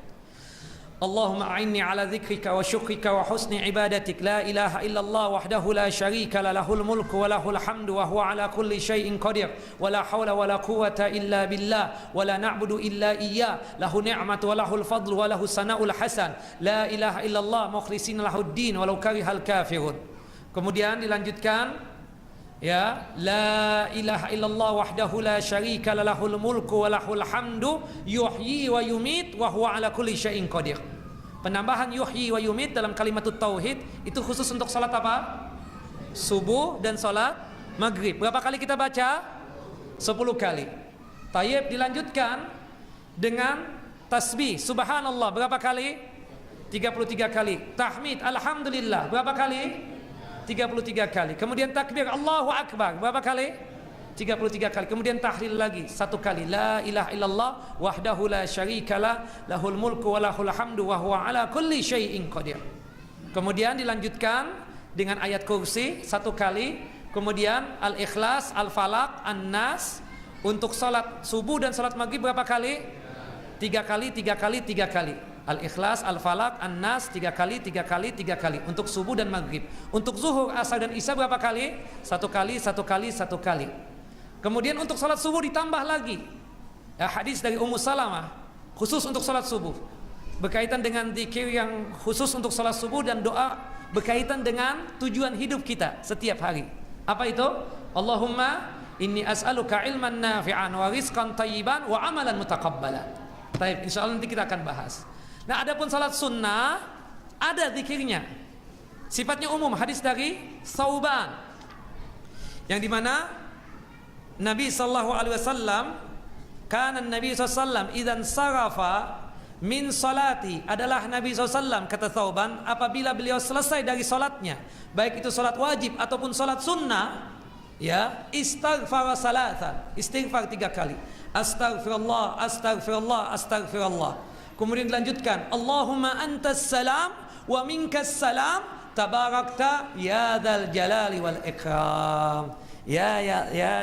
Allahumma a'inni ala dzikrika wa syukrika wa husni ibadatik, la ilaha illallah wahdahu la syarika la, lahul mulku wa lahul hamdu wa huwa ala kulli syai'in qadir, wa la hawla wa la quwwata illa billah, wa la na'budu illa iyyah, lahu ni'matu wa lahul fadlu wa lahu sana'ul hasan, la ilaha illallah mukhlishina lahud din walau karihal kafirun. Kemudian dilanjutkan ya, la ilaha illallah wahdahu la syarika la, lahul mulku wa lahul hamdu yuhyi wa yumit wa huwa ala kulli syai'in qadir. Penambahan yuhyi wa yumit dalam kalimatut tauhid itu khusus untuk salat apa? Subuh dan salat maghrib. Berapa kali kita baca? 10 kali. Tayyib, dilanjutkan dengan tasbih subhanallah berapa kali? 33 kali. Tahmid alhamdulillah berapa kali? 33 kali. Kemudian takbir Allahu Akbar berapa kali? 33 kali. Kemudian tahlil lagi 1 kali, la ilaha illallah wahdahu la syarikalah, lahul mulku wa lahul hamdu wa huwa ala kulli syai'in qadir. Kemudian dilanjutkan dengan ayat kursi 1 kali. Kemudian al-ikhlas, al-falaq, an-nas. Untuk salat subuh dan salat maghrib berapa kali? 3 kali, 3 kali, 3 kali. Al-Ikhlas, Al-Falaq, An-Nas 3 kali, 3 kali, 3 kali untuk subuh dan maghrib. Untuk zuhur, asar dan isya berapa kali? 1 kali, 1 kali, 1 kali. Kemudian untuk salat subuh ditambah lagi ya, hadis dari Ummu Salamah khusus untuk salat subuh berkaitan dengan zikir yang khusus untuk salat subuh dan doa berkaitan dengan tujuan hidup kita setiap hari. Apa itu? Allahumma inni as'aluka ilman nafi'an wa rizqan thayyiban wa amalan mutaqabbalan. Baik, insyaallah nanti kita akan bahas. Nah, adapun salat sunnah ada zikirnya. Sifatnya umum, hadis dari Tsauban yang dimana Nabi sallallahu alaihi wasallam kana Nabi sallallahu alaihi wasallam idzan sarafa min salati, adalah Nabi SAW kata Tsauban apabila beliau selesai dari salatnya, baik itu salat wajib ataupun salat sunnah ya, istighfar salatan, istighfar 3 kali, astaghfirullah, astaghfirullah, astaghfirullah. Kemudian dilanjutkan Allahumma antas salam wa minkas salam tabarakta ya dzal jalali wal ikram, ya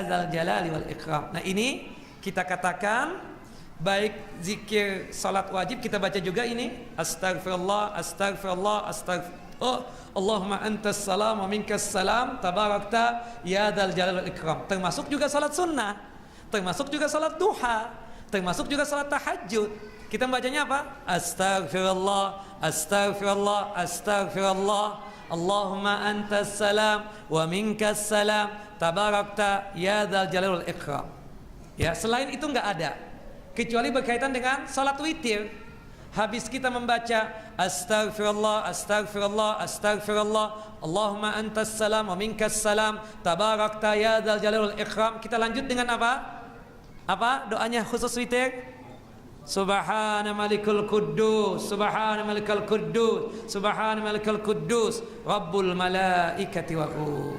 dzal jalali wal ikram. Nah, ini kita katakan baik zikir salat wajib kita baca juga ini astaghfirullah, astaghfirullah, astaghfirullah, Allahumma antas salam wa minkas salam tabarakta ya dzal jalali wal ikram. Termasuk juga salat sunnah, termasuk juga salat duha, termasuk juga salat tahajud. Kita bacanya apa? Astaghfirullah, astaghfirullah, astaghfirullah, Allahumma antas salam wa minkas salam tabarakta ya dzal jalali wal ikram. Ya, selain itu enggak ada kecuali berkaitan dengan salat witir. Habis kita membaca astaghfirullah, astaghfirullah, astaghfirullah, Allahumma antas salam wa minkas salam tabarakta ya dzal jalali wal ikram, kita lanjut dengan apa? Apa doanya khusus witir? Subhana malikul quddus, subhana malikal quddus, subhana malikal quddus, rabbul malaikati wa ruh.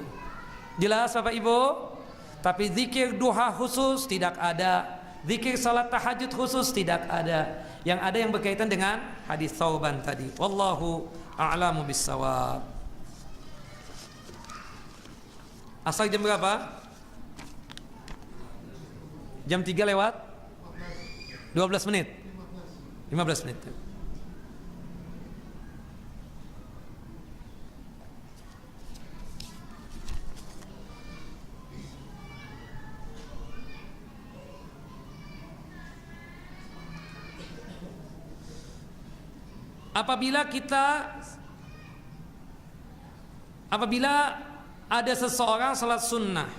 Jelas Bapak Ibu? Tapi zikir duha khusus tidak ada. Zikir salat tahajud khusus tidak ada. Yang ada yang berkaitan dengan hadis Thauban tadi. Wallahu a'lamu bissawab. Asal jam berapa? Jam 3 lewat 12 menit. 15 menit. Apabila ada seseorang salat sunnah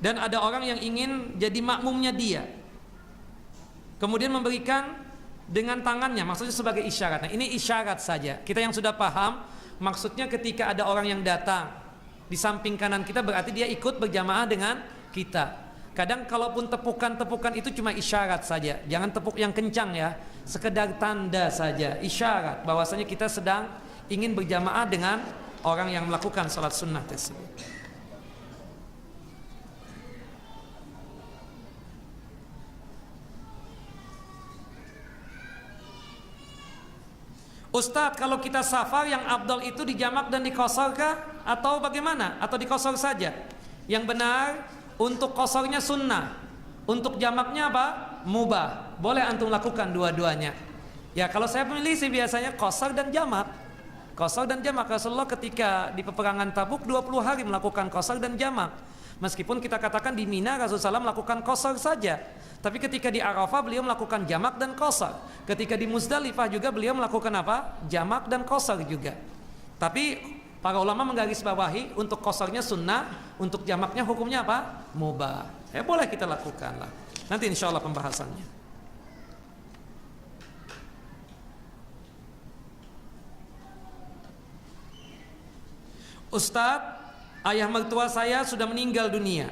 dan ada orang yang ingin jadi makmumnya dia, kemudian memberikan dengan tangannya, maksudnya sebagai isyarat. Nah, ini isyarat saja. Kita yang sudah paham, maksudnya ketika ada orang yang datang di samping kanan kita, berarti dia ikut berjamaah dengan kita. Kadang kalaupun tepukan-tepukan itu cuma isyarat saja, jangan tepuk yang kencang ya, sekedar tanda saja, isyarat bahwasanya kita sedang ingin berjamaah dengan orang yang melakukan salat sunnah tersebut. Ustadz, kalau kita safar yang afdal itu dijamak dan dikosorkah atau bagaimana? Atau dikosor saja? Yang benar, untuk kosornya sunnah, untuk jamaknya apa? Mubah. Boleh antum lakukan dua-duanya. Ya, kalau saya memilih sih biasanya kosor dan jamak. Kosor dan jamak. Rasulullah ketika di peperangan Tabuk 20 hari melakukan kosor dan jamak. Meskipun kita katakan di Mina Rasulullah SAW melakukan kosor saja, tapi ketika di Arafah beliau melakukan jamak dan kosor. Ketika di Muzdalifah juga beliau melakukan apa? Jamak dan kosor juga. Tapi para ulama menggarisbawahi untuk kosornya sunnah, untuk jamaknya hukumnya apa? Mubah. Ya boleh kita lakukan lah. Nanti insya Allah pembahasannya. Ustadz, ayah mertua saya sudah meninggal dunia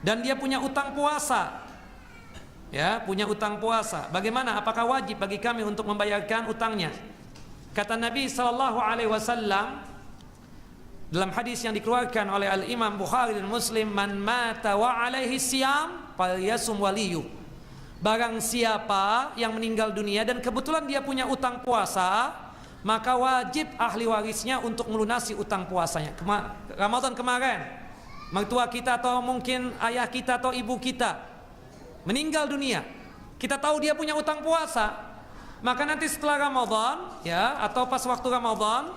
dan dia punya utang puasa. Ya, punya utang puasa. Bagaimana? Apakah wajib bagi kami untuk membayarkan utangnya? Kata Nabi sallallahu alaihi wasallam dalam hadis yang dikeluarkan oleh Al-Imam Bukhari dan Muslim, man mata wa alaihi siyam falyasum waliyu. Barang siapa yang meninggal dunia dan kebetulan dia punya utang puasa, maka wajib ahli warisnya untuk melunasi utang puasanya. Ramadan kemarin, mertua kita atau mungkin ayah kita atau ibu kita meninggal dunia, kita tahu dia punya utang puasa, maka nanti setelah Ramadan ya, atau pas waktu Ramadan,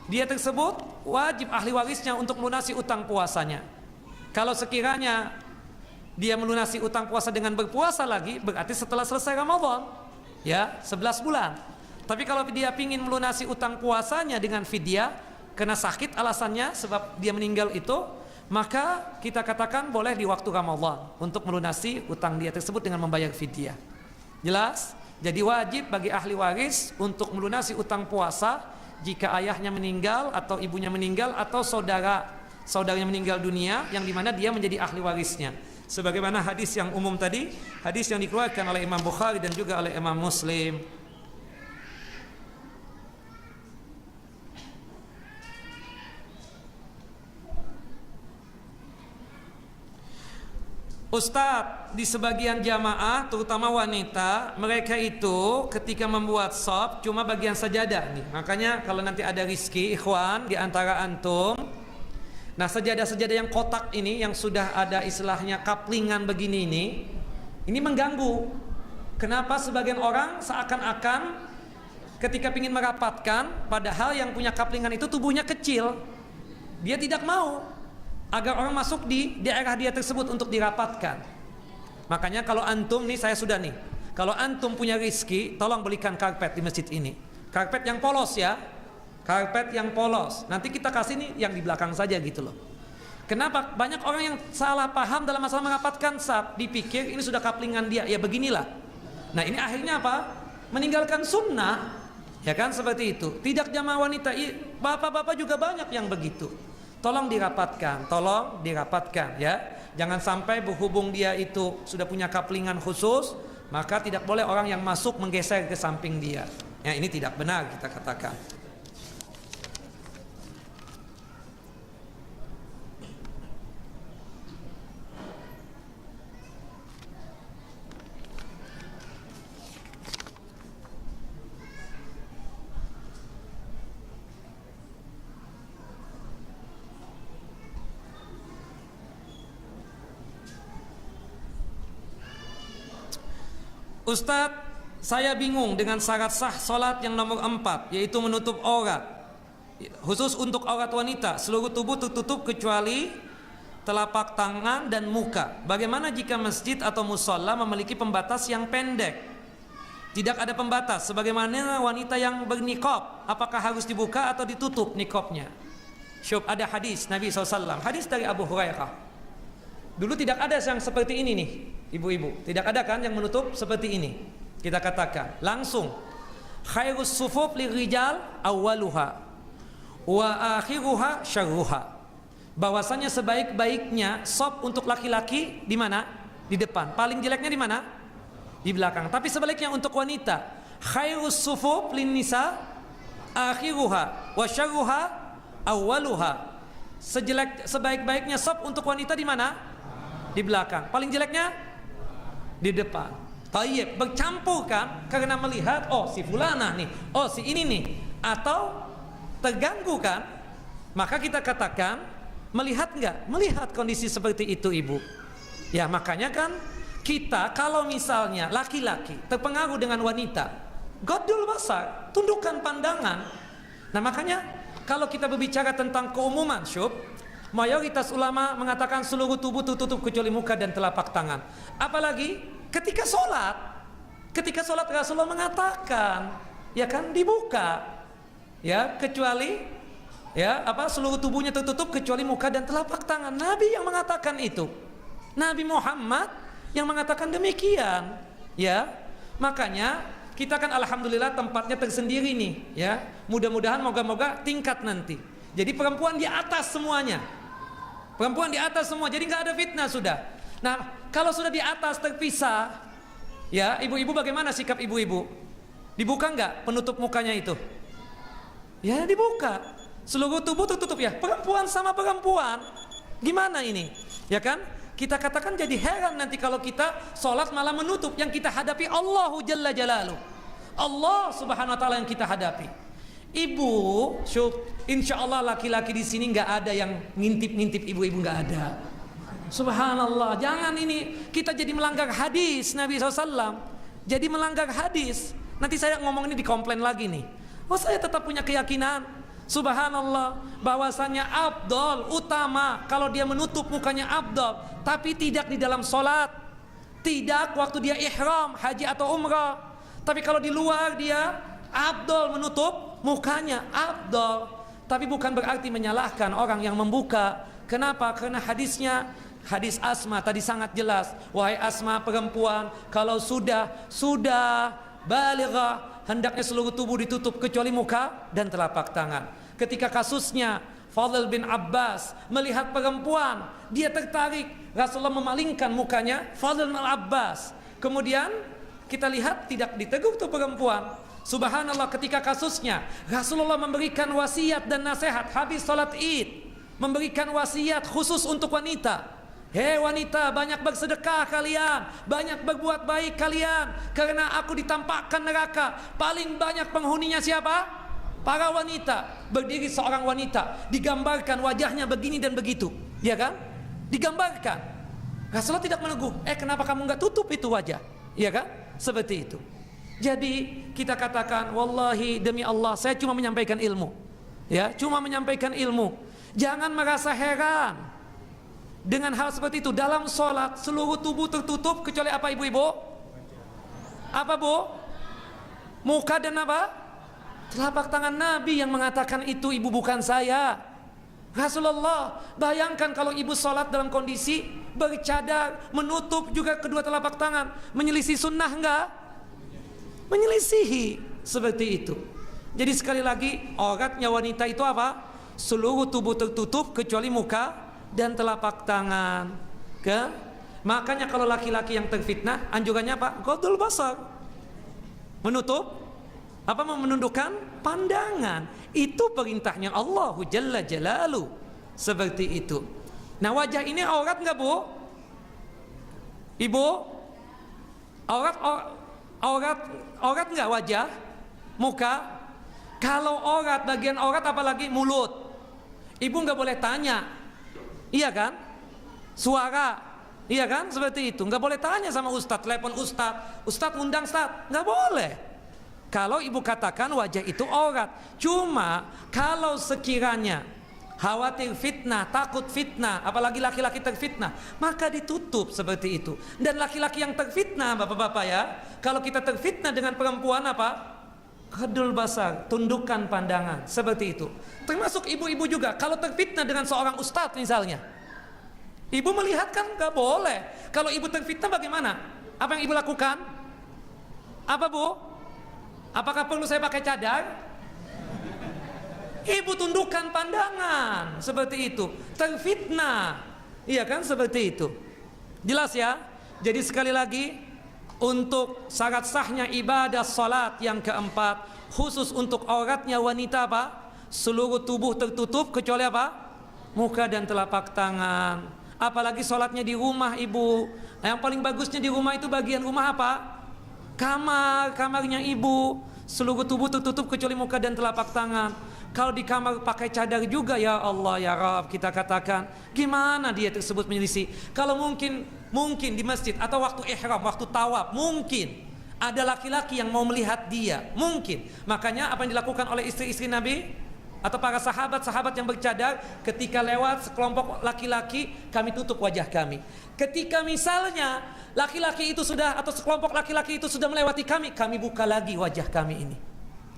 dia tersebut wajib ahli warisnya untuk melunasi utang puasanya. Kalau sekiranya dia melunasi utang puasa dengan berpuasa lagi, berarti setelah selesai Ramadan ya, 11 bulan. Tapi kalau dia ingin melunasi utang puasanya dengan fidyah, kena sakit alasannya sebab dia meninggal itu, maka kita katakan boleh di waktu Ramadan untuk melunasi utang dia tersebut dengan membayar fidyah. Jelas? Jadi wajib bagi ahli waris untuk melunasi utang puasa jika ayahnya meninggal atau ibunya meninggal atau saudaranya meninggal dunia yang dimana dia menjadi ahli warisnya. Sebagaimana hadis yang umum tadi, hadis yang dikeluarkan oleh Imam Bukhari dan juga oleh Imam Muslim. Ustadz, di sebagian jamaah terutama wanita, mereka itu ketika membuat shop cuma bagian sajadah nih. Makanya kalau nanti ada rizki ikhwan di antara antum, nah sajadah-sajadah yang kotak ini yang sudah ada istilahnya kaplingan begini ini mengganggu. Kenapa sebagian orang seakan-akan ketika ingin merapatkan, padahal yang punya kaplingan itu tubuhnya kecil, dia tidak mau agar orang masuk di daerah dia tersebut untuk dirapatkan. Makanya kalau antum nih, saya sudah nih, kalau antum punya rizki, tolong belikan karpet di masjid ini. Karpet yang polos ya, karpet yang polos. Nanti kita kasih nih yang di belakang saja gitu loh. Kenapa? Banyak orang yang salah paham dalam masalah merapatkan saf, dipikir ini sudah kaplingan dia, ya beginilah. Nah ini akhirnya apa? Meninggalkan sunnah, ya kan seperti itu. Tidak jamaah wanita, bapak-bapak juga banyak yang begitu. Tolong dirapatkan ya. Jangan sampai berhubung dia itu sudah punya kaplingan khusus, maka tidak boleh orang yang masuk menggeser ke samping dia. Ya, ini tidak benar kita katakan. Ustadz, saya bingung dengan syarat sah solat yang nomor 4, yaitu menutup aurat. Khusus untuk aurat wanita, seluruh tubuh tertutup kecuali telapak tangan dan muka. Bagaimana jika masjid atau musola memiliki pembatas yang pendek? Tidak ada pembatas, sebagaimana wanita yang bernikop, apakah harus dibuka atau ditutup nikopnya? Syub, ada hadis Nabi SAW, hadis dari Abu Hurairah. Dulu tidak ada yang seperti ini nih, ibu-ibu. Tidak ada kan yang menutup seperti ini. Kita katakan langsung, khairus sufuf lirijal awwaluha wa akhiruha syarruha. Bahwasanya sebaik-baiknya sop untuk laki-laki di mana? Di depan. Paling jeleknya di mana? Di belakang. Tapi sebaliknya untuk wanita, khairus sufuf linnisa akhiruha wa syarruha awwaluha. Sebaik-baiknya sop untuk wanita di mana? Di belakang. Paling jeleknya di depan. Tayyib, bercampur kan karena melihat oh si fulanah nih, oh si ini nih, atau terganggu kan? Maka kita katakan melihat enggak? Melihat kondisi seperti itu, Ibu. Ya, makanya kan kita kalau misalnya laki-laki terpengaruh dengan wanita, godul basar, tundukkan pandangan. Nah, makanya kalau kita berbicara tentang keumuman, Syub, mayoritas ulama mengatakan seluruh tubuh tertutup kecuali muka dan telapak tangan. Apalagi ketika sholat Rasulullah mengatakan, ya kan, dibuka, ya, kecuali, ya, apa, seluruh tubuhnya tertutup kecuali muka dan telapak tangan. Nabi yang mengatakan itu, Nabi Muhammad yang mengatakan demikian, ya. Makanya kita kan alhamdulillah tempatnya tersendiri nih, ya. Mudah-mudahan moga-moga tingkat nanti. Jadi perempuan di atas semuanya, perempuan di atas semua. Jadi nggak ada fitnah sudah. Nah, kalau sudah di atas terpisah, ya, ibu-ibu bagaimana sikap ibu-ibu? Dibuka nggak penutup mukanya itu? Ya, dibuka. Seluruh tubuh tertutup, ya. Perempuan sama perempuan, gimana ini? Ya kan? Kita katakan jadi heran nanti kalau kita sholat malah menutup. Yang kita hadapi Allahu Jalla Jalaluh, Allah Subhanahu Wa Taala yang kita hadapi. Ibu, syuk, insya Allah laki-laki di sini nggak ada yang ngintip-ngintip ibu-ibu, nggak ada. Subhanallah, jangan ini kita jadi melanggar hadis Nabi SAW. Jadi melanggar hadis. Nanti saya ngomong ini dikomplain lagi nih. Oh, saya tetap punya keyakinan. Subhanallah, bahwasanya afdal, utama kalau dia menutup mukanya afdal, tapi tidak di dalam sholat, tidak waktu dia ihram haji atau umrah. Tapi kalau di luar dia afdal menutup mukanya, afdal. Tapi bukan berarti menyalahkan orang yang membuka. Kenapa? Karena hadisnya, hadis Asma tadi sangat jelas. Wahai Asma, perempuan kalau sudah balighah, hendaknya seluruh tubuh ditutup kecuali muka dan telapak tangan. Ketika kasusnya Fadl bin Abbas melihat perempuan, dia tertarik, Rasulullah memalingkan mukanya Fadl bin Abbas. Kemudian kita lihat tidak ditegur tuh perempuan. Subhanallah, ketika kasusnya Rasulullah memberikan wasiat dan nasihat habis salat Id, memberikan wasiat khusus untuk wanita. Hei wanita, banyak bersedekah kalian, banyak berbuat baik kalian, karena aku ditampakkan neraka. Paling banyak penghuninya siapa? Para wanita. Berdiri seorang wanita, digambarkan wajahnya begini dan begitu, ya kan? Digambarkan. Rasulullah tidak menegur, kenapa kamu nggak tutup itu wajah, ya kan? Seperti itu. Jadi kita katakan, wallahi demi Allah, saya cuma menyampaikan ilmu, ya, cuma menyampaikan ilmu. Jangan merasa heran dengan hal seperti itu. Dalam sholat seluruh tubuh tertutup kecuali apa, ibu-ibu? Apa, Bu? Muka dan apa? Telapak tangan. Nabi yang mengatakan itu, ibu, bukan saya. Rasulullah. Bayangkan kalau ibu sholat dalam kondisi bercadar, menutup juga kedua telapak tangan, menyelisih sunnah enggak? Menyelisihi. Seperti itu. Jadi sekali lagi, auratnya wanita itu apa? Seluruh tubuh tertutup kecuali muka dan telapak tangan. Makanya kalau laki-laki yang terfitnah, anjurannya apa? Ghadul basar, menutup apa, menundukkan pandangan. Itu perintahnya Allahu Jalla Jalaluh. Seperti itu. Nah, wajah ini aurat nggak, Bu? Ibu, aurat nggak wajah, muka? Kalau aurat, bagian aurat apalagi mulut. Ibu nggak boleh tanya, iya kan? Suara, Iya kan? Seperti itu. Nggak boleh tanya sama ustadz, telepon ustadz, ustadz undang ustadz, nggak boleh. Kalau ibu katakan wajah itu aurat. Cuma kalau sekiranya khawatir fitnah, takut fitnah, apalagi laki-laki terfitnah, maka ditutup seperti itu. Dan laki-laki yang terfitnah, bapak-bapak ya, kalau kita terfitnah dengan perempuan apa? Kedul basar, tundukkan pandangan, seperti itu. Termasuk ibu-ibu juga, kalau terfitnah dengan seorang ustadz misalnya, ibu melihat kan nggak boleh. Kalau ibu terfitnah bagaimana? Apa yang ibu lakukan? Apa bu? Apakah perlu saya pakai cadar? Ibu tundukkan pandangan, seperti itu. Terfitnah, iya kan, seperti itu. Jelas ya? Jadi sekali lagi, untuk syarat sahnya ibadah salat yang keempat, khusus untuk auratnya wanita apa? Seluruh tubuh tertutup kecuali apa? Muka dan telapak tangan. Apalagi salatnya di rumah ibu. Yang paling bagusnya di rumah itu bagian rumah apa? Kamarnya ibu. Seluruh tubuh tertutup kecuali muka dan telapak tangan. Kalau di kamar pakai cadar juga, ya Allah ya Rabb, kita katakan gimana dia tersebut menyelisih. Kalau mungkin di masjid atau waktu ihram, waktu tawaf, mungkin ada laki-laki yang mau melihat dia, mungkin. Makanya apa yang dilakukan oleh istri-istri Nabi atau para sahabat-sahabat yang bercadar, ketika lewat sekelompok laki-laki, kami tutup wajah kami. Ketika misalnya laki-laki itu sudah, atau sekelompok laki-laki itu sudah melewati kami, kami buka lagi wajah kami ini.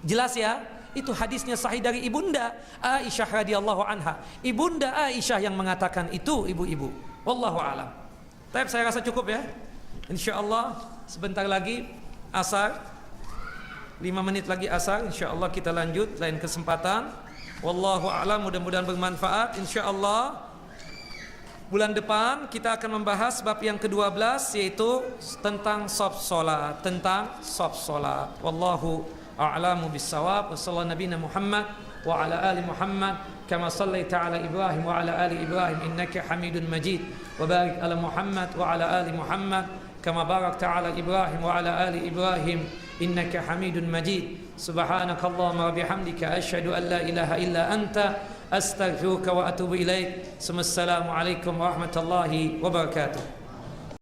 Jelas ya? Itu hadisnya sahih dari ibunda Aisyah radhiyallahu anha. Ibunda Aisyah yang mengatakan itu, ibu-ibu. Wallahu a'lam. Tapi saya rasa cukup ya. Insyaallah sebentar lagi asar. 5 menit lagi asar. Insyaallah kita lanjut lain kesempatan. Wallahu a'lam, mudah-mudahan bermanfaat. Insyaallah bulan depan kita akan membahas bab yang ke-12, yaitu tentang shaf salat, Wallahu a'lamu bis-shawab. Wa sallallahu nabiyana Muhammad wa ala ali Muhammad kama sallaita ala Ibrahim wa ala ali Ibrahim innaka Hamidun Majid. Wa barik ala Muhammad wa ala ali Muhammad kama barakta ala Ibrahim wa ala ali Ibrahim innaka Hamidun Majid. Subhanakallahumma wa bihamdika asyhadu an la ilaha illa anta astaghfiruka wa atubu ilaik. Assalamu alaikum warahmatullahi wabarakatuh.